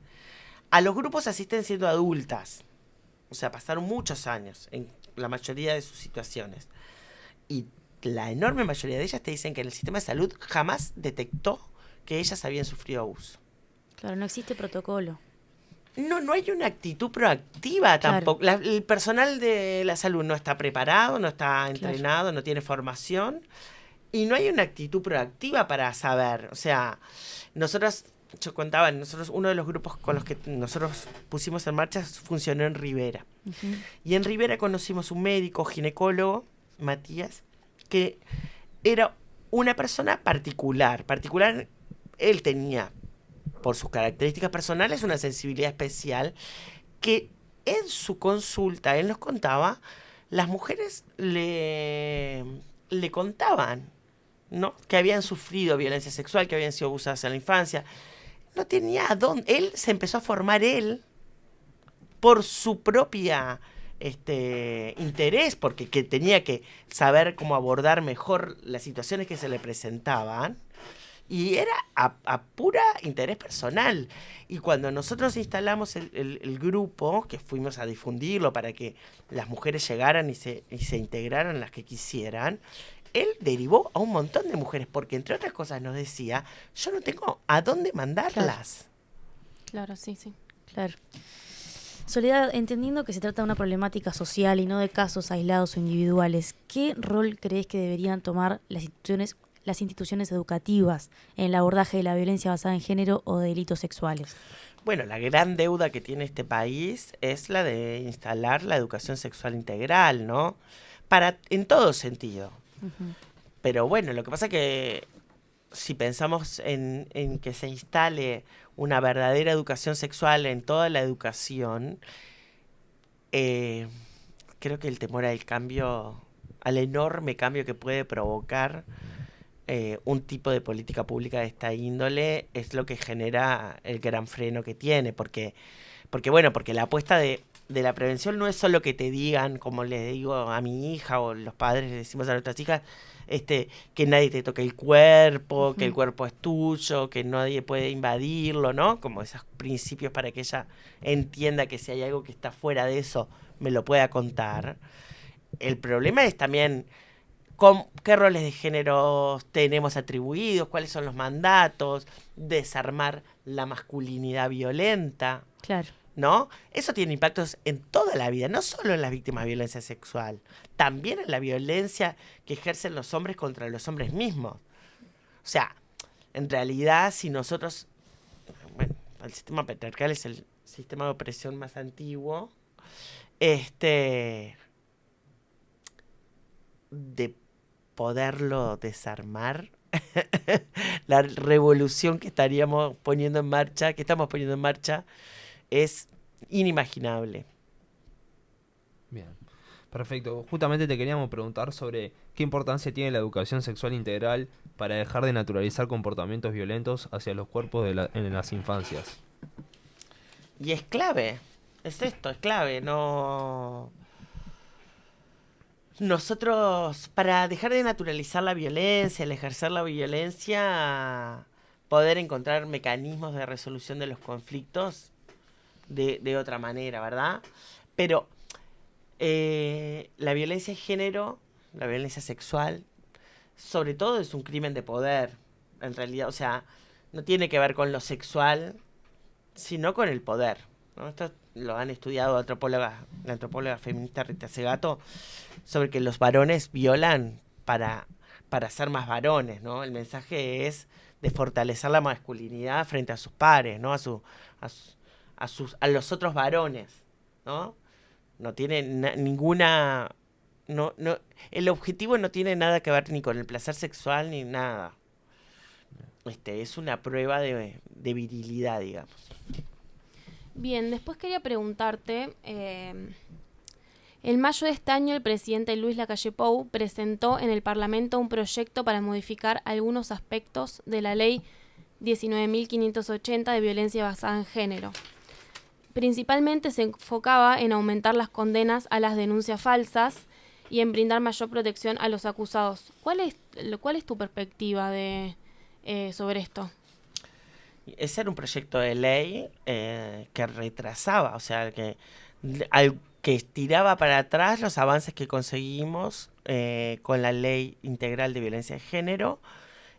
A los grupos asisten siendo adultas. O sea, pasaron muchos años en la mayoría de sus situaciones. Y la enorme mayoría de ellas te dicen que el sistema de salud jamás detectó que ellas habían sufrido abuso.
Claro, no existe protocolo.
No hay una actitud proactiva tampoco. El personal de la salud no está preparado, no está entrenado, no tiene formación. Y no hay una actitud proactiva para saber. O sea, yo contaba, uno de los grupos con los que nosotros pusimos en marcha funcionó en Rivera.
Uh-huh.
Y en Rivera conocimos un médico ginecólogo, Matías, que era una persona particular. Él tenía, por sus características personales, una sensibilidad especial que en su consulta, él nos contaba, las mujeres le contaban, ¿no?, que habían sufrido violencia sexual, que habían sido abusadas en la infancia. No tenía a dónde. Él se empezó a formar por su propia interés, porque tenía que saber cómo abordar mejor las situaciones que se le presentaban, y era a pura interés personal. Y cuando nosotros instalamos el grupo, que fuimos a difundirlo para que las mujeres llegaran y se integraran las que quisieran, él derivó a un montón de mujeres, porque entre otras cosas nos decía, yo no tengo a dónde mandarlas.
Claro, sí.
Claro. Soledad, entendiendo que se trata de una problemática social y no de casos aislados o individuales, ¿qué rol crees que deberían tomar las instituciones educativas en el abordaje de la violencia basada en género o de delitos sexuales?
Bueno, la gran deuda que tiene este país es la de instalar la educación sexual integral, ¿no? En todo sentido.
Uh-huh.
Pero bueno, lo que pasa es que si pensamos en que se instale una verdadera educación sexual en toda la educación, creo que el temor al cambio, al enorme cambio que puede provocar un tipo de política pública de esta índole, es lo que genera el gran freno que tiene, porque Porque bueno, porque la apuesta de la prevención no es solo que te digan, como les digo a mi hija o los padres le decimos a nuestras hijas, que nadie te toque el cuerpo, que el cuerpo es tuyo, que nadie puede invadirlo, ¿no? Como esos principios para que ella entienda que si hay algo que está fuera de eso, me lo pueda contar. El problema es también qué roles de género tenemos atribuidos, cuáles son los mandatos, desarmar la masculinidad violenta.
Claro.
¿No? Eso tiene impactos en toda la vida, no solo en las víctimas de violencia sexual, también en la violencia que ejercen los hombres contra los hombres mismos. O sea, en realidad, si nosotros, bueno, el sistema patriarcal es el sistema de opresión más antiguo, de poderlo desarmar, la revolución que estaríamos poniendo en marcha, que estamos poniendo en marcha, es inimaginable.
Bien, perfecto. Justamente te queríamos preguntar sobre qué importancia tiene la educación sexual integral para dejar de naturalizar comportamientos violentos hacia los cuerpos en las infancias.
Y es clave, es clave. Nosotros, para dejar de naturalizar la violencia, el ejercer la violencia, poder encontrar mecanismos de resolución de los conflictos de otra manera, ¿verdad? Pero la violencia de género, la violencia sexual, sobre todo es un crimen de poder, en realidad. O sea, no tiene que ver con lo sexual, sino con el poder, ¿no? Esto lo han estudiado la antropóloga feminista Rita Segato, sobre que los varones violan para ser más varones, ¿no? El mensaje es de fortalecer la masculinidad frente a sus pares, ¿no? A los otros varones, ¿no? No tiene ninguna... el objetivo no tiene nada que ver ni con el placer sexual ni nada. Es una prueba de virilidad, digamos.
Bien, después quería preguntarte, en mayo de este año el presidente Luis Lacalle Pou presentó en el Parlamento un proyecto para modificar algunos aspectos de la ley 19.580 de violencia basada en género. Principalmente se enfocaba en aumentar las condenas a las denuncias falsas y en brindar mayor protección a los acusados. ¿Cuál es tu perspectiva sobre esto?
Ese era un proyecto de ley que retrasaba, o sea, que estiraba para atrás los avances que conseguimos con la Ley Integral de Violencia de Género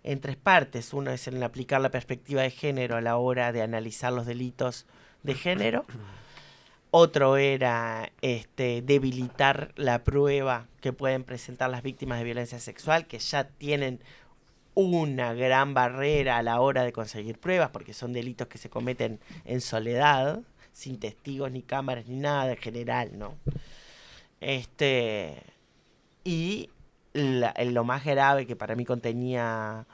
en tres partes. Uno es en aplicar la perspectiva de género a la hora de analizar los delitos de género. Otro era debilitar la prueba que pueden presentar las víctimas de violencia sexual, que ya tienen una gran barrera a la hora de conseguir pruebas, porque son delitos que se cometen en soledad, sin testigos, ni cámaras, ni nada en general, ¿no? Y lo más grave que para mí contenía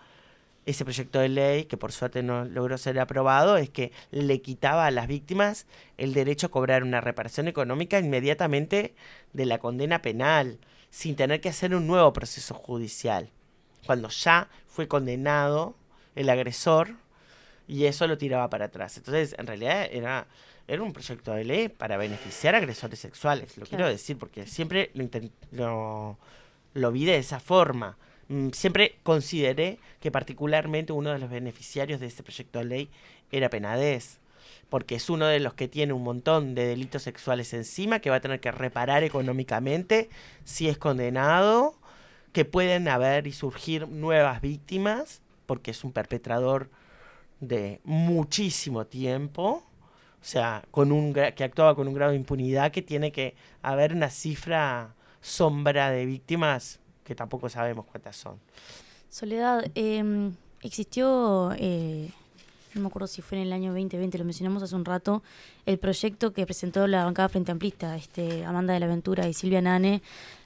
ese proyecto de ley, que por suerte no logró ser aprobado, es que le quitaba a las víctimas el derecho a cobrar una reparación económica inmediatamente de la condena penal, sin tener que hacer un nuevo proceso judicial, cuando ya fue condenado el agresor, y eso lo tiraba para atrás. Entonces, en realidad era un proyecto de ley para beneficiar a agresores sexuales, lo quiero decir, porque siempre lo vi de esa forma. Siempre consideré que particularmente uno de los beneficiarios de este proyecto de ley era Penades, porque es uno de los que tiene un montón de delitos sexuales encima, que va a tener que reparar económicamente si es condenado, que pueden haber y surgir nuevas víctimas, porque es un perpetrador de muchísimo tiempo, o sea, que actuaba con un grado de impunidad, que tiene que haber una cifra sombra de víctimas que tampoco sabemos cuántas son.
Soledad, existió, no me acuerdo si fue en el año 2020, lo mencionamos hace un rato, el proyecto que presentó la bancada Frente Amplista, Amanda de la Ventura y Silvia Nane,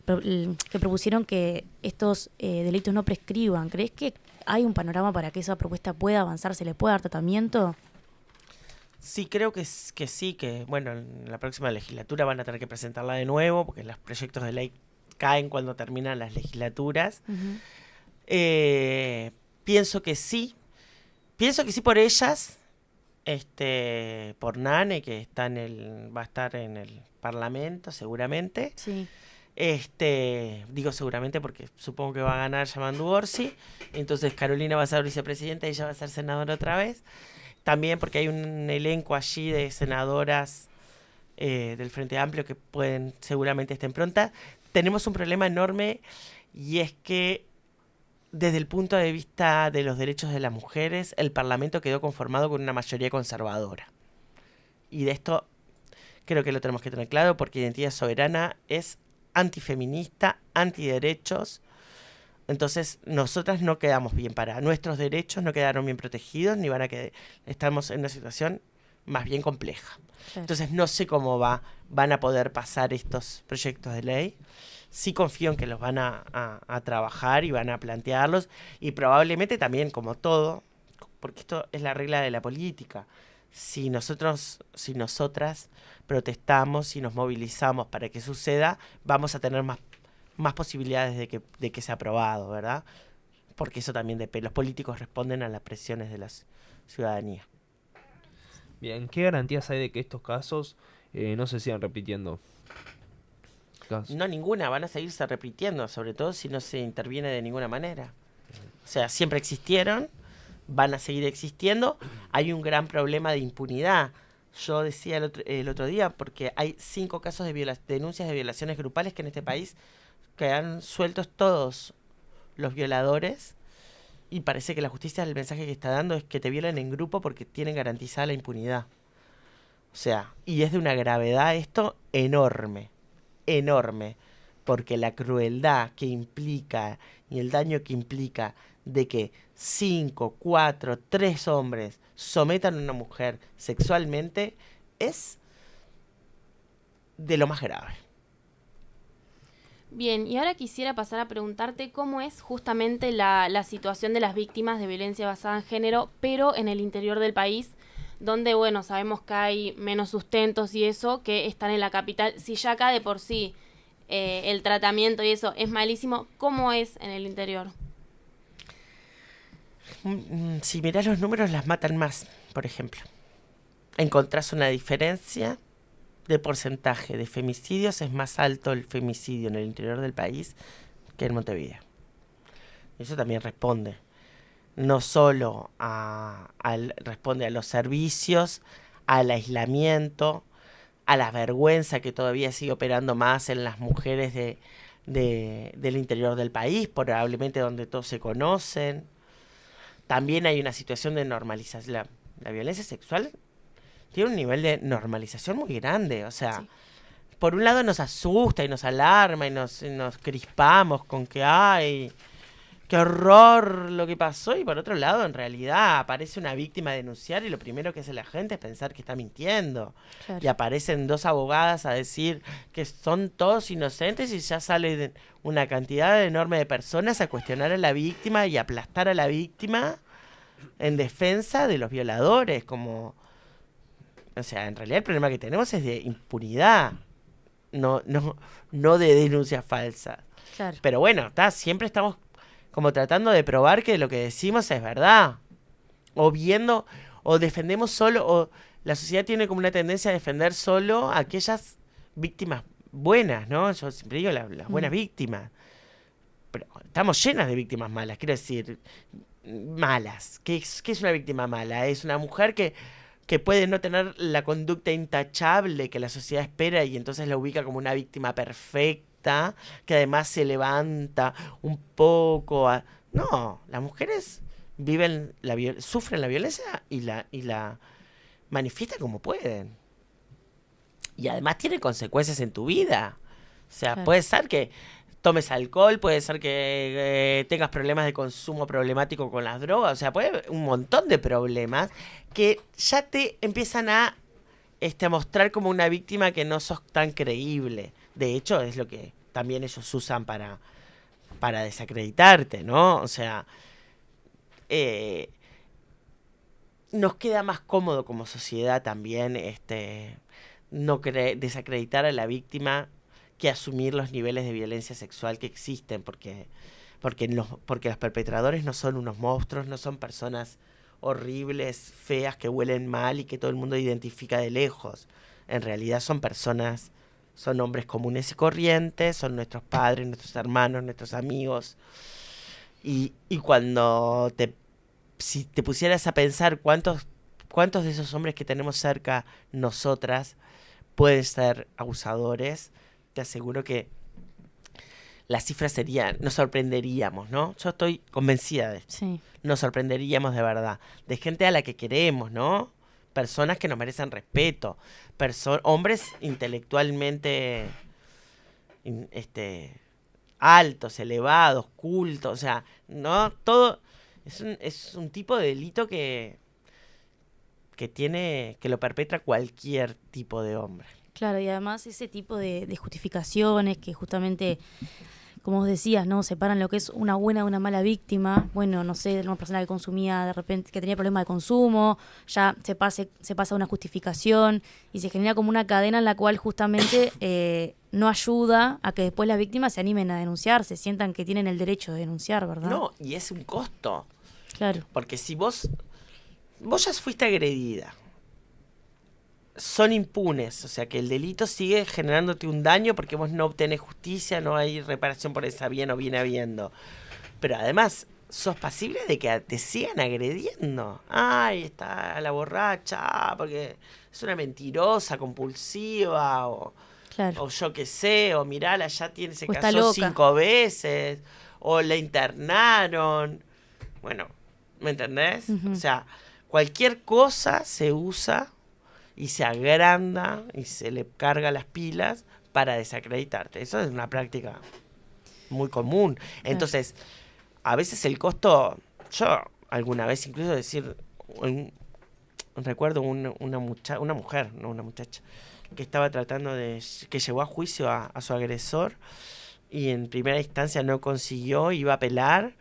que propusieron que estos delitos no prescriban. ¿Crees que hay un panorama para que esa propuesta pueda avanzar, se le pueda dar tratamiento?
Sí, creo que sí, que bueno, en la próxima legislatura van a tener que presentarla de nuevo, porque los proyectos de ley caen cuando terminan las legislaturas.
Uh-huh.
Pienso que sí por ellas, por Nane, que va a estar en el Parlamento seguramente.
Sí.
Digo seguramente porque supongo que va a ganar Yamandu Orsi. Entonces Carolina va a ser vicepresidenta y ella va a ser senadora otra vez. También porque hay un elenco allí de senadoras del Frente Amplio que seguramente estén prontas. Tenemos un problema enorme, y es que desde el punto de vista de los derechos de las mujeres, el Parlamento quedó conformado con una mayoría conservadora. Y de esto creo que lo tenemos que tener claro, porque Identidad Soberana es antifeminista, antiderechos. Entonces nosotras no quedamos bien paradas. Nuestros derechos no quedaron bien protegidos, ni van a quedar. Estamos en una situación más bien compleja. Claro. Entonces no sé cómo van a poder pasar estos proyectos de ley. Sí confío en que los van a trabajar y van a plantearlos, y probablemente también, como todo, porque esto es la regla de la política, si nosotras protestamos y nos movilizamos para que suceda, vamos a tener más posibilidades de que sea aprobado, ¿verdad? Porque eso también depende. Los políticos responden a las presiones de la ciudadanía.
Bien, ¿qué garantías hay de que estos casos no se sigan repitiendo?
No, ninguna, van a seguirse repitiendo, sobre todo si no se interviene de ninguna manera. O sea, siempre existieron, van a seguir existiendo. Hay un gran problema de impunidad. Yo decía el otro día, porque hay 5 casos de denuncias de violaciones grupales que en este país quedan sueltos todos los violadores, y parece que la justicia, el mensaje que está dando es que te violan en grupo porque tienen garantizada la impunidad. O sea, y es de una gravedad esto enorme, porque la crueldad que implica y el daño que implica de que 5, 4, 3 hombres sometan a una mujer sexualmente es de lo más grave.
Bien, y ahora quisiera pasar a preguntarte cómo es justamente la situación de las víctimas de violencia basada en género, pero en el interior del país, donde, bueno, sabemos que hay menos sustentos y eso, que están en la capital. Si ya acá de por sí el tratamiento y eso es malísimo, ¿cómo es en el interior?
Si mirás los números, las matan más, por ejemplo. Encontrás una diferencia de porcentaje de femicidios, es más alto el femicidio en el interior del país que en Montevideo. Eso también responde no solo responde a los servicios, al aislamiento, a la vergüenza que todavía sigue operando más en las mujeres del interior del país, probablemente donde todos se conocen. También hay una situación de normalización. La violencia sexual tiene un nivel de normalización muy grande. O sea, sí, por un lado nos asusta y nos alarma y nos crispamos con que ¡ay, qué horror lo que pasó! Y por otro lado, en realidad, aparece una víctima a denunciar y lo primero que hace la gente es pensar que está mintiendo. Claro. Y aparecen 2 abogadas a decir que son todos inocentes, y ya sale una cantidad enorme de personas a cuestionar a la víctima y aplastar a la víctima en defensa de los violadores, como... O sea, en realidad el problema que tenemos es de impunidad, no de denuncias falsas. Claro. Pero bueno, siempre estamos como tratando de probar que lo que decimos es verdad. O viendo, o defendemos solo, o la sociedad tiene como una tendencia a defender solo a aquellas víctimas buenas, ¿no? Yo siempre digo las buenas víctimas. Pero estamos llenas de víctimas malas, quiero decir, malas. ¿Qué es una víctima mala? Es una mujer que puede no tener la conducta intachable que la sociedad espera y entonces la ubica como una víctima perfecta, que además se levanta un poco. No, las mujeres sufren la violencia y la manifiestan como pueden. Y además tiene consecuencias en tu vida. O sea, claro, puede ser que tomes alcohol, puede ser que tengas problemas de consumo problemático con las drogas, o sea, puede haber un montón de problemas que ya te empiezan a mostrar como una víctima que no sos tan creíble. De hecho, es lo que también ellos usan para desacreditarte, ¿no? O sea, nos queda más cómodo como sociedad también desacreditar a la víctima que asumir los niveles de violencia sexual que existen, porque los perpetradores no son unos monstruos, no son personas horribles, feas, que huelen mal y que todo el mundo identifica de lejos. En realidad son personas, son hombres comunes y corrientes, son nuestros padres, nuestros hermanos, nuestros amigos. Y cuando si te pusieras a pensar cuántos de esos hombres que tenemos cerca nosotras pueden ser abusadores, te aseguro que las cifras serían, nos sorprenderíamos, ¿no? Yo estoy convencida de esto.
Sí.
Nos sorprenderíamos de verdad. De gente a la que queremos, ¿no? Personas que nos merecen respeto. Hombres intelectualmente altos, elevados, cultos. O sea, ¿no? Todo es un tipo de delito que lo perpetra cualquier tipo de hombre.
Claro, y además ese tipo de justificaciones que justamente, como vos decías, ¿no? Separan lo que es una buena de una mala víctima. Bueno, no sé, una persona que consumía de repente, que tenía problemas de consumo, ya se pasa a una justificación y se genera como una cadena en la cual justamente no ayuda a que después las víctimas se animen a denunciar, se sientan que tienen el derecho de denunciar, ¿verdad?
No, y es un costo.
Claro.
Porque si vos ya fuiste agredida, son impunes, o sea que el delito sigue generándote un daño porque vos no obtenés justicia, no hay reparación por esa bien o viene habiendo. Pero además, sos pasible de que te sigan agrediendo. Ay, está la borracha, porque es una mentirosa, compulsiva, o yo qué sé, o mirala, ya se casó 5 veces, o la internaron. Bueno, ¿me entendés?
Uh-huh.
O sea, cualquier cosa se usa y se agranda y se le carga las pilas para desacreditarte. Eso es una práctica muy común. Entonces, a veces el costo, yo alguna vez incluso recuerdo una mujer, no una muchacha, que estaba tratando que llevó a juicio a su agresor y en primera instancia no consiguió, iba a apelar.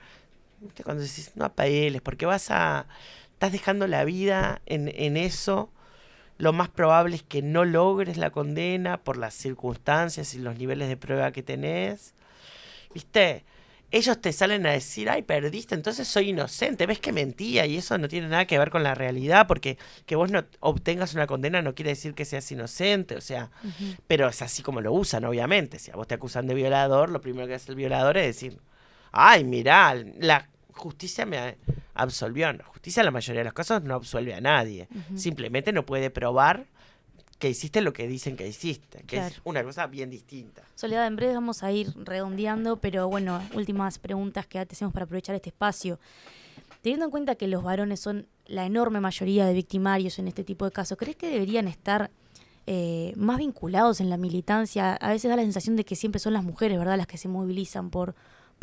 ¿Viste? Cuando decís, no apeles, porque estás dejando la vida en eso. Lo más probable es que no logres la condena por las circunstancias y los niveles de prueba que tenés. ¿Viste? Ellos te salen a decir, ay, perdiste, entonces soy inocente. Ves que mentía y eso no tiene nada que ver con la realidad, porque que vos no obtengas una condena no quiere decir que seas inocente, o sea, pero es así como lo usan, obviamente. Si a vos te acusan de violador, lo primero que hace el violador es decir, ay, mirá, la justicia me absolvió. La justicia en la mayoría de los casos no absuelve a nadie. Simplemente no puede probar que hiciste lo que dicen que hiciste, que es una cosa bien distinta.
Soledad, en breve vamos a ir redondeando, pero bueno, últimas preguntas que hacemos para aprovechar este espacio. Teniendo en cuenta que los varones son la enorme mayoría de victimarios en este tipo de casos, ¿crees que deberían estar más vinculados en la militancia? A veces da la sensación de que siempre son las mujeres, ¿verdad?, las que se movilizan por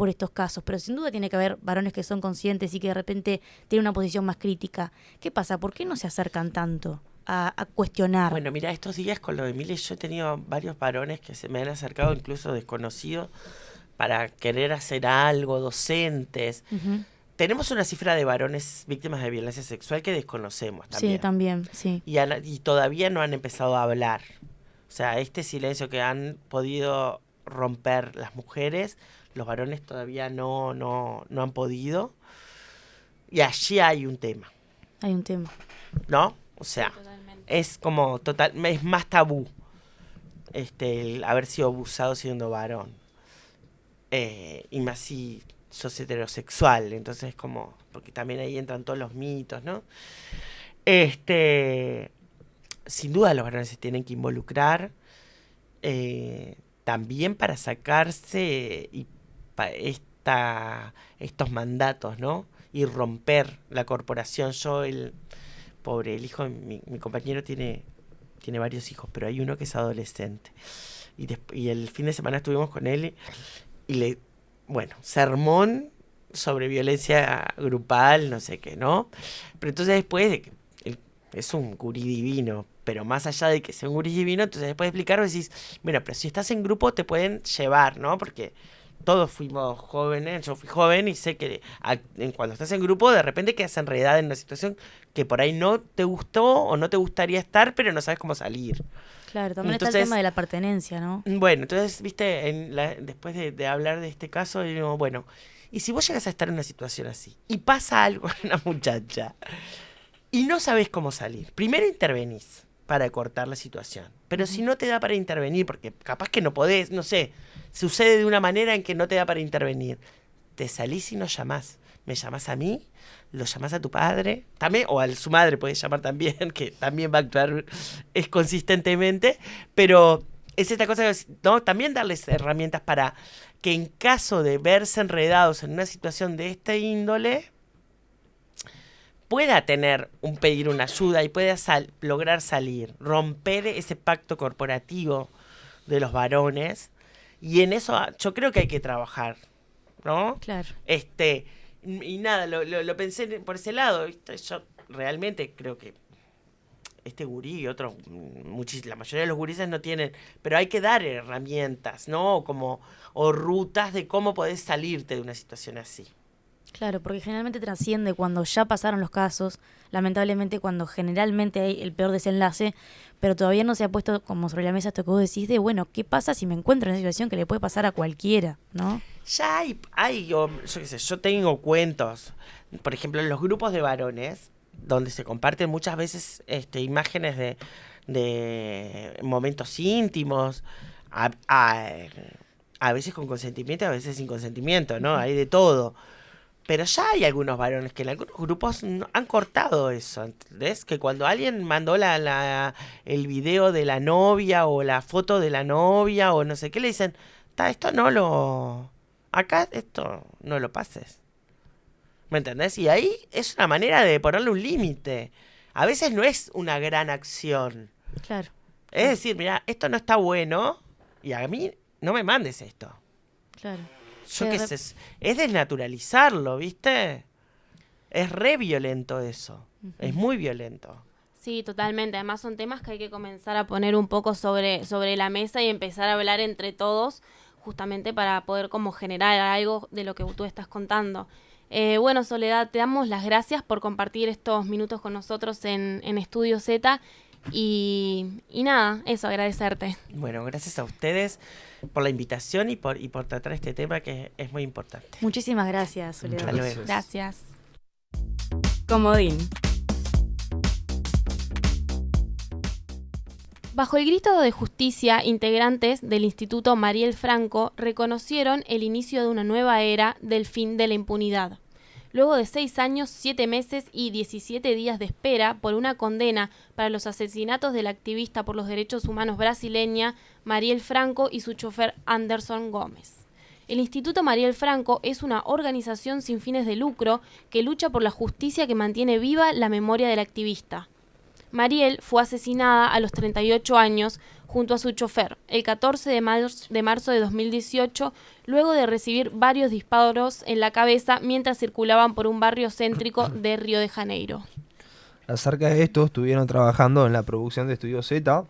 estos casos, pero sin duda tiene que haber varones que son conscientes y que de repente tienen una posición más crítica. ¿Qué pasa? ¿Por qué no se acercan tanto a cuestionar?
Bueno, mira, estos días con lo de Mili yo he tenido varios varones que se me han acercado, incluso desconocidos, para querer hacer algo, docentes.
Uh-huh.
Tenemos una cifra de varones víctimas de violencia sexual que desconocemos también.
Sí, también, sí.
Y todavía no han empezado a hablar. O sea, este silencio que han podido romper las mujeres, los varones todavía no han podido. Y allí hay un tema.
Hay un tema.
¿No? O sea, es como es más tabú el haber sido abusado siendo varón. Y más si sos heterosexual, entonces como, porque también ahí entran todos los mitos, ¿no? Sin duda los varones se tienen que involucrar también para sacarse estos mandatos, ¿no? Y romper la corporación. El hijo de mi compañero tiene varios hijos, pero hay uno que es adolescente. Y el fin de semana estuvimos con él y sermón sobre violencia grupal, no sé qué, ¿no? Pero entonces después de que es un gurí divino, pero más allá de que sea un gurí divino, entonces después de explicarlo decís, bueno, pero si estás en grupo te pueden llevar, ¿no? Porque todos fuimos jóvenes, yo fui joven y sé que cuando estás en grupo de repente quedas enredada en una situación que por ahí no te gustó o no te gustaría estar, pero no sabes cómo salir.
Claro, también
Entonces,
está el tema de la pertenencia, ¿no?
Bueno, entonces, viste, después de hablar de este caso, digo, bueno, y si vos llegas a estar en una situación así y pasa algo con una muchacha y no sabes cómo salir, primero intervenís para cortar la situación, pero si no te da para intervenir, porque capaz que no podés, no sé, sucede de una manera en que no te da para intervenir, te salís y nos llamás. Me llamás a mí, lo llamás a tu padre, también, o a su madre puedes llamar también, que también va a actuar consistentemente, pero es esta cosa, ¿no? También darles herramientas para que en caso de verse enredados en una situación de esta índole, pueda pedir una ayuda y pueda lograr salir, romper ese pacto corporativo de los varones, y en eso yo creo que hay que trabajar, ¿no?
Claro.
Y nada, lo pensé por ese lado, ¿viste? Yo realmente creo que este gurí y otros, la mayoría de los gurises no tienen, pero hay que dar herramientas, ¿no? O rutas de cómo podés salirte de una situación así.
Claro, porque generalmente trasciende cuando ya pasaron los casos, lamentablemente cuando generalmente hay el peor desenlace, pero todavía no se ha puesto como sobre la mesa esto que vos decís de, bueno, ¿qué pasa si me encuentro en una situación que le puede pasar a cualquiera, ¿no?
Ya yo qué sé, yo tengo cuentos, por ejemplo, en los grupos de varones, donde se comparten muchas veces imágenes de momentos íntimos, a veces con consentimiento, a veces sin consentimiento, ¿no? Hay de todo. Pero ya hay algunos varones que en algunos grupos han cortado eso, ¿entendés? Que cuando alguien mandó el video de la novia o la foto de la novia o no sé qué, le dicen, acá esto no lo pases. ¿Me entendés? Y ahí es una manera de ponerle un límite. A veces no es una gran acción.
Claro.
Es decir, mira, esto no está bueno y a mí no me mandes esto.
Claro.
Yo qué sé, es desnaturalizarlo, ¿viste? Es re violento eso. Es muy violento.
Sí, totalmente. Además son temas que hay que comenzar a poner un poco sobre la mesa y empezar a hablar entre todos, justamente para poder como generar algo de lo que tú estás contando. Bueno, Soledad, te damos las gracias por compartir estos minutos con nosotros en Estudio Z. Y nada, eso, agradecerte.
Bueno, gracias a ustedes por la invitación y por tratar este tema que es muy importante.
Muchísimas gracias, Soledad.
Gracias.
Comodín.
Bajo el grito de justicia, integrantes del Instituto Mariel Franco reconocieron el inicio de una nueva era del fin de la impunidad. Luego de 6 años, 7 meses y 17 días de espera por una condena para los asesinatos de la activista por los derechos humanos brasileña Mariel Franco y su chofer Anderson Gómez. El Instituto Mariel Franco es una organización sin fines de lucro que lucha por la justicia que mantiene viva la memoria de la activista. Mariel fue asesinada a los 38 años junto a su chofer el 14 de marzo de 2018, luego de recibir varios disparos en la cabeza mientras circulaban por un barrio céntrico de Río de Janeiro.
Acerca de esto estuvieron trabajando en la producción de Estudio Z,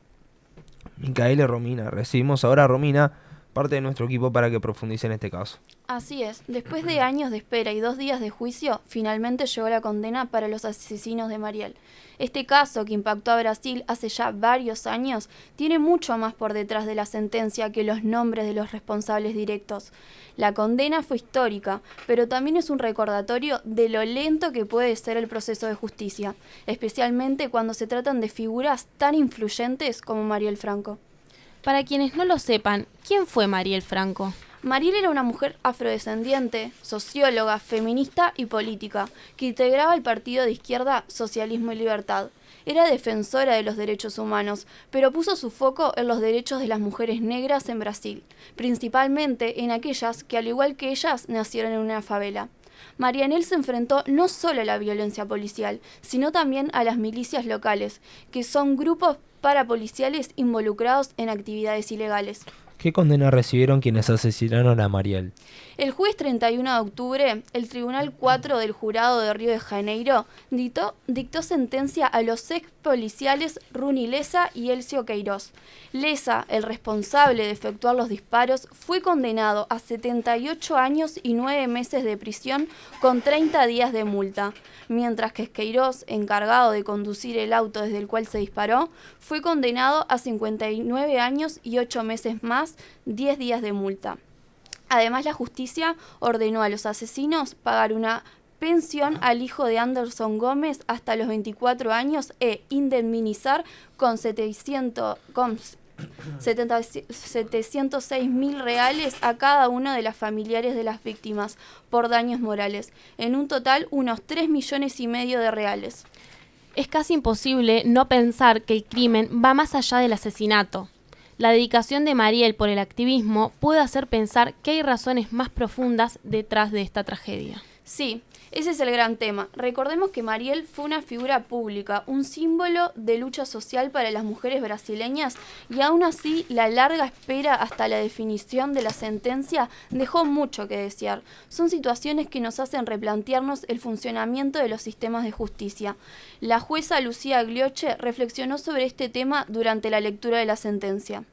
Micaela y Romina. Recibimos ahora a Romina, parte de nuestro equipo, para que profundice en este caso.
Así es, después de años de espera y 2 días de juicio, finalmente llegó la condena para los asesinos de Mariel. Este caso, que impactó a Brasil hace ya varios años, tiene mucho más por detrás de la sentencia que los nombres de los responsables directos. La condena fue histórica, pero también es un recordatorio de lo lento que puede ser el proceso de justicia, especialmente cuando se tratan de figuras tan influyentes como Mariel Franco.
Para quienes no lo sepan, ¿quién fue Mariel Franco?
Mariel era una mujer afrodescendiente, socióloga, feminista y política, que integraba el partido de izquierda Socialismo y Libertad. Era defensora de los derechos humanos, pero puso su foco en los derechos de las mujeres negras en Brasil, principalmente en aquellas que, al igual que ellas, nacieron en una favela. Marianel se enfrentó no solo a la violencia policial, sino también a las milicias locales, que son grupos parapoliciales involucrados en actividades ilegales.
¿Qué condena recibieron quienes asesinaron a Mariel?
El jueves 31 de octubre, el Tribunal 4 del Jurado de Río de Janeiro dictó sentencia a los ex policiales Runi Lessa y Elcio Queiroz. Lessa, el responsable de efectuar los disparos, fue condenado a 78 años y 9 meses de prisión con 30 días de multa, mientras que Queiroz, encargado de conducir el auto desde el cual se disparó, fue condenado a 59 años y 8 meses más, 10 días de multa. Además, la justicia ordenó a los asesinos pagar una pensión al hijo de Anderson Gómez hasta los 24 años e indemnizar con 706.000 reales a cada uno de los familiares de las víctimas por daños morales, en un total unos 3,5 millones de reales.
Es casi imposible no pensar que el crimen va más allá del asesinato. La dedicación de Mariel por el activismo puede hacer pensar que hay razones más profundas detrás de esta tragedia.
Sí, ese es el gran tema. Recordemos que Mariel fue una figura pública, un símbolo de lucha social para las mujeres brasileñas, y aún así la larga espera hasta la definición de la sentencia dejó mucho que desear. Son situaciones que nos hacen replantearnos el funcionamiento de los sistemas de justicia. La jueza Lucía Glioche reflexionó sobre este tema durante la lectura de la sentencia.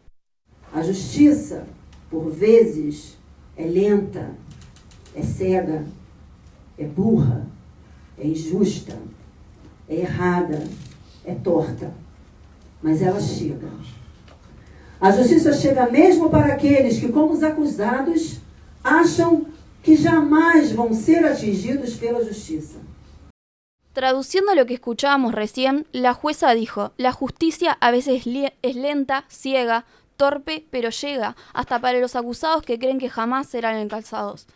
A justiça, por vezes, é lenta, é cega, é burra, é injusta, é errada, é torta, mas ela chega. A justiça chega mesmo para aqueles que, como os acusados, acham que jamais vão ser atingidos pela justiça.
Traduciendo lo que escuchábamos recién, la jueza dijo: la justicia a veces es lenta, ciega, torpe, pero llega, hasta para los acusados que creen que jamás serán alcanzados.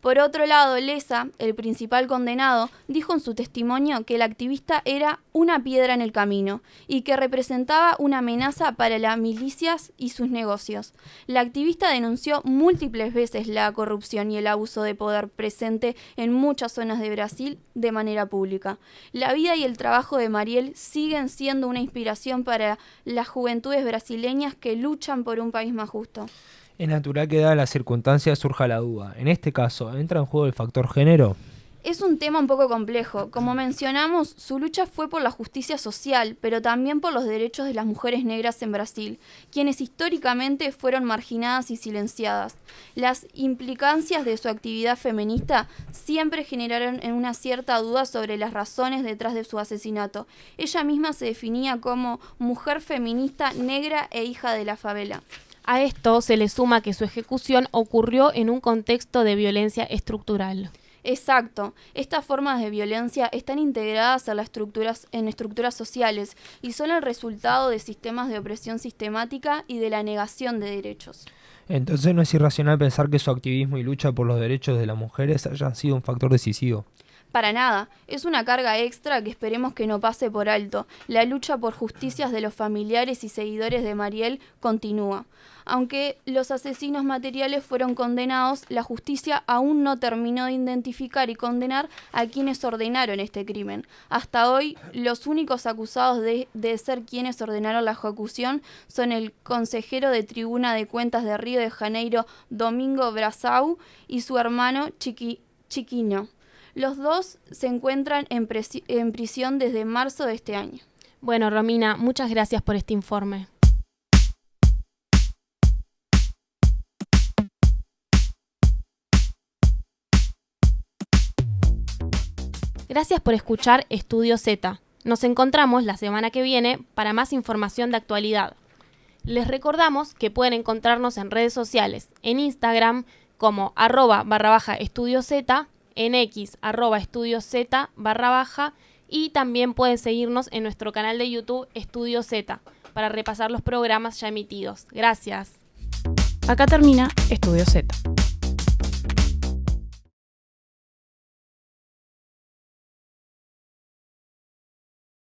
Por otro lado, Lessa, el principal condenado, dijo en su testimonio que el activista era una piedra en el camino y que representaba una amenaza para las milicias y sus negocios. La activista denunció múltiples veces la corrupción y el abuso de poder presente en muchas zonas de Brasil de manera pública. La vida y el trabajo de Mariel siguen siendo una inspiración para las juventudes brasileñas que luchan por un país más justo.
Es natural que dadas las circunstancias surja la duda. En este caso, ¿entra en juego el factor género?
Es un tema un poco complejo. Como mencionamos, su lucha fue por la justicia social, pero también por los derechos de las mujeres negras en Brasil, quienes históricamente fueron marginadas y silenciadas. Las implicancias de su actividad feminista siempre generaron una cierta duda sobre las razones detrás de su asesinato. Ella misma se definía como mujer feminista, negra e hija de la favela.
A esto se le suma que su ejecución ocurrió en un contexto de violencia estructural.
Exacto. Estas formas de violencia están integradas en estructuras sociales y son el resultado de sistemas de opresión sistemática y de la negación de derechos.
Entonces no es irracional pensar que su activismo y lucha por los derechos de las mujeres hayan sido un factor decisivo.
Para nada, es una carga extra que esperemos que no pase por alto. La lucha por justicias de los familiares y seguidores de Mariel continúa. Aunque los asesinos materiales fueron condenados, la justicia aún no terminó de identificar y condenar a quienes ordenaron este crimen. Hasta hoy, los únicos acusados de ser quienes ordenaron la ejecución son el consejero de Tribuna de Cuentas de Río de Janeiro, Domingo Brasau, y su hermano Chiquinho. Los dos se encuentran en prisión desde marzo de este año.
Bueno, Romina, muchas gracias por este informe. Gracias por escuchar Estudio Z. Nos encontramos la semana que viene para más información de actualidad. Les recordamos que pueden encontrarnos en redes sociales, en Instagram como @_estudiozeta, en X @estudiozeta_, y también pueden seguirnos en nuestro canal de YouTube Estudio Z para repasar los programas ya emitidos. Gracias.
Acá termina Estudio Z.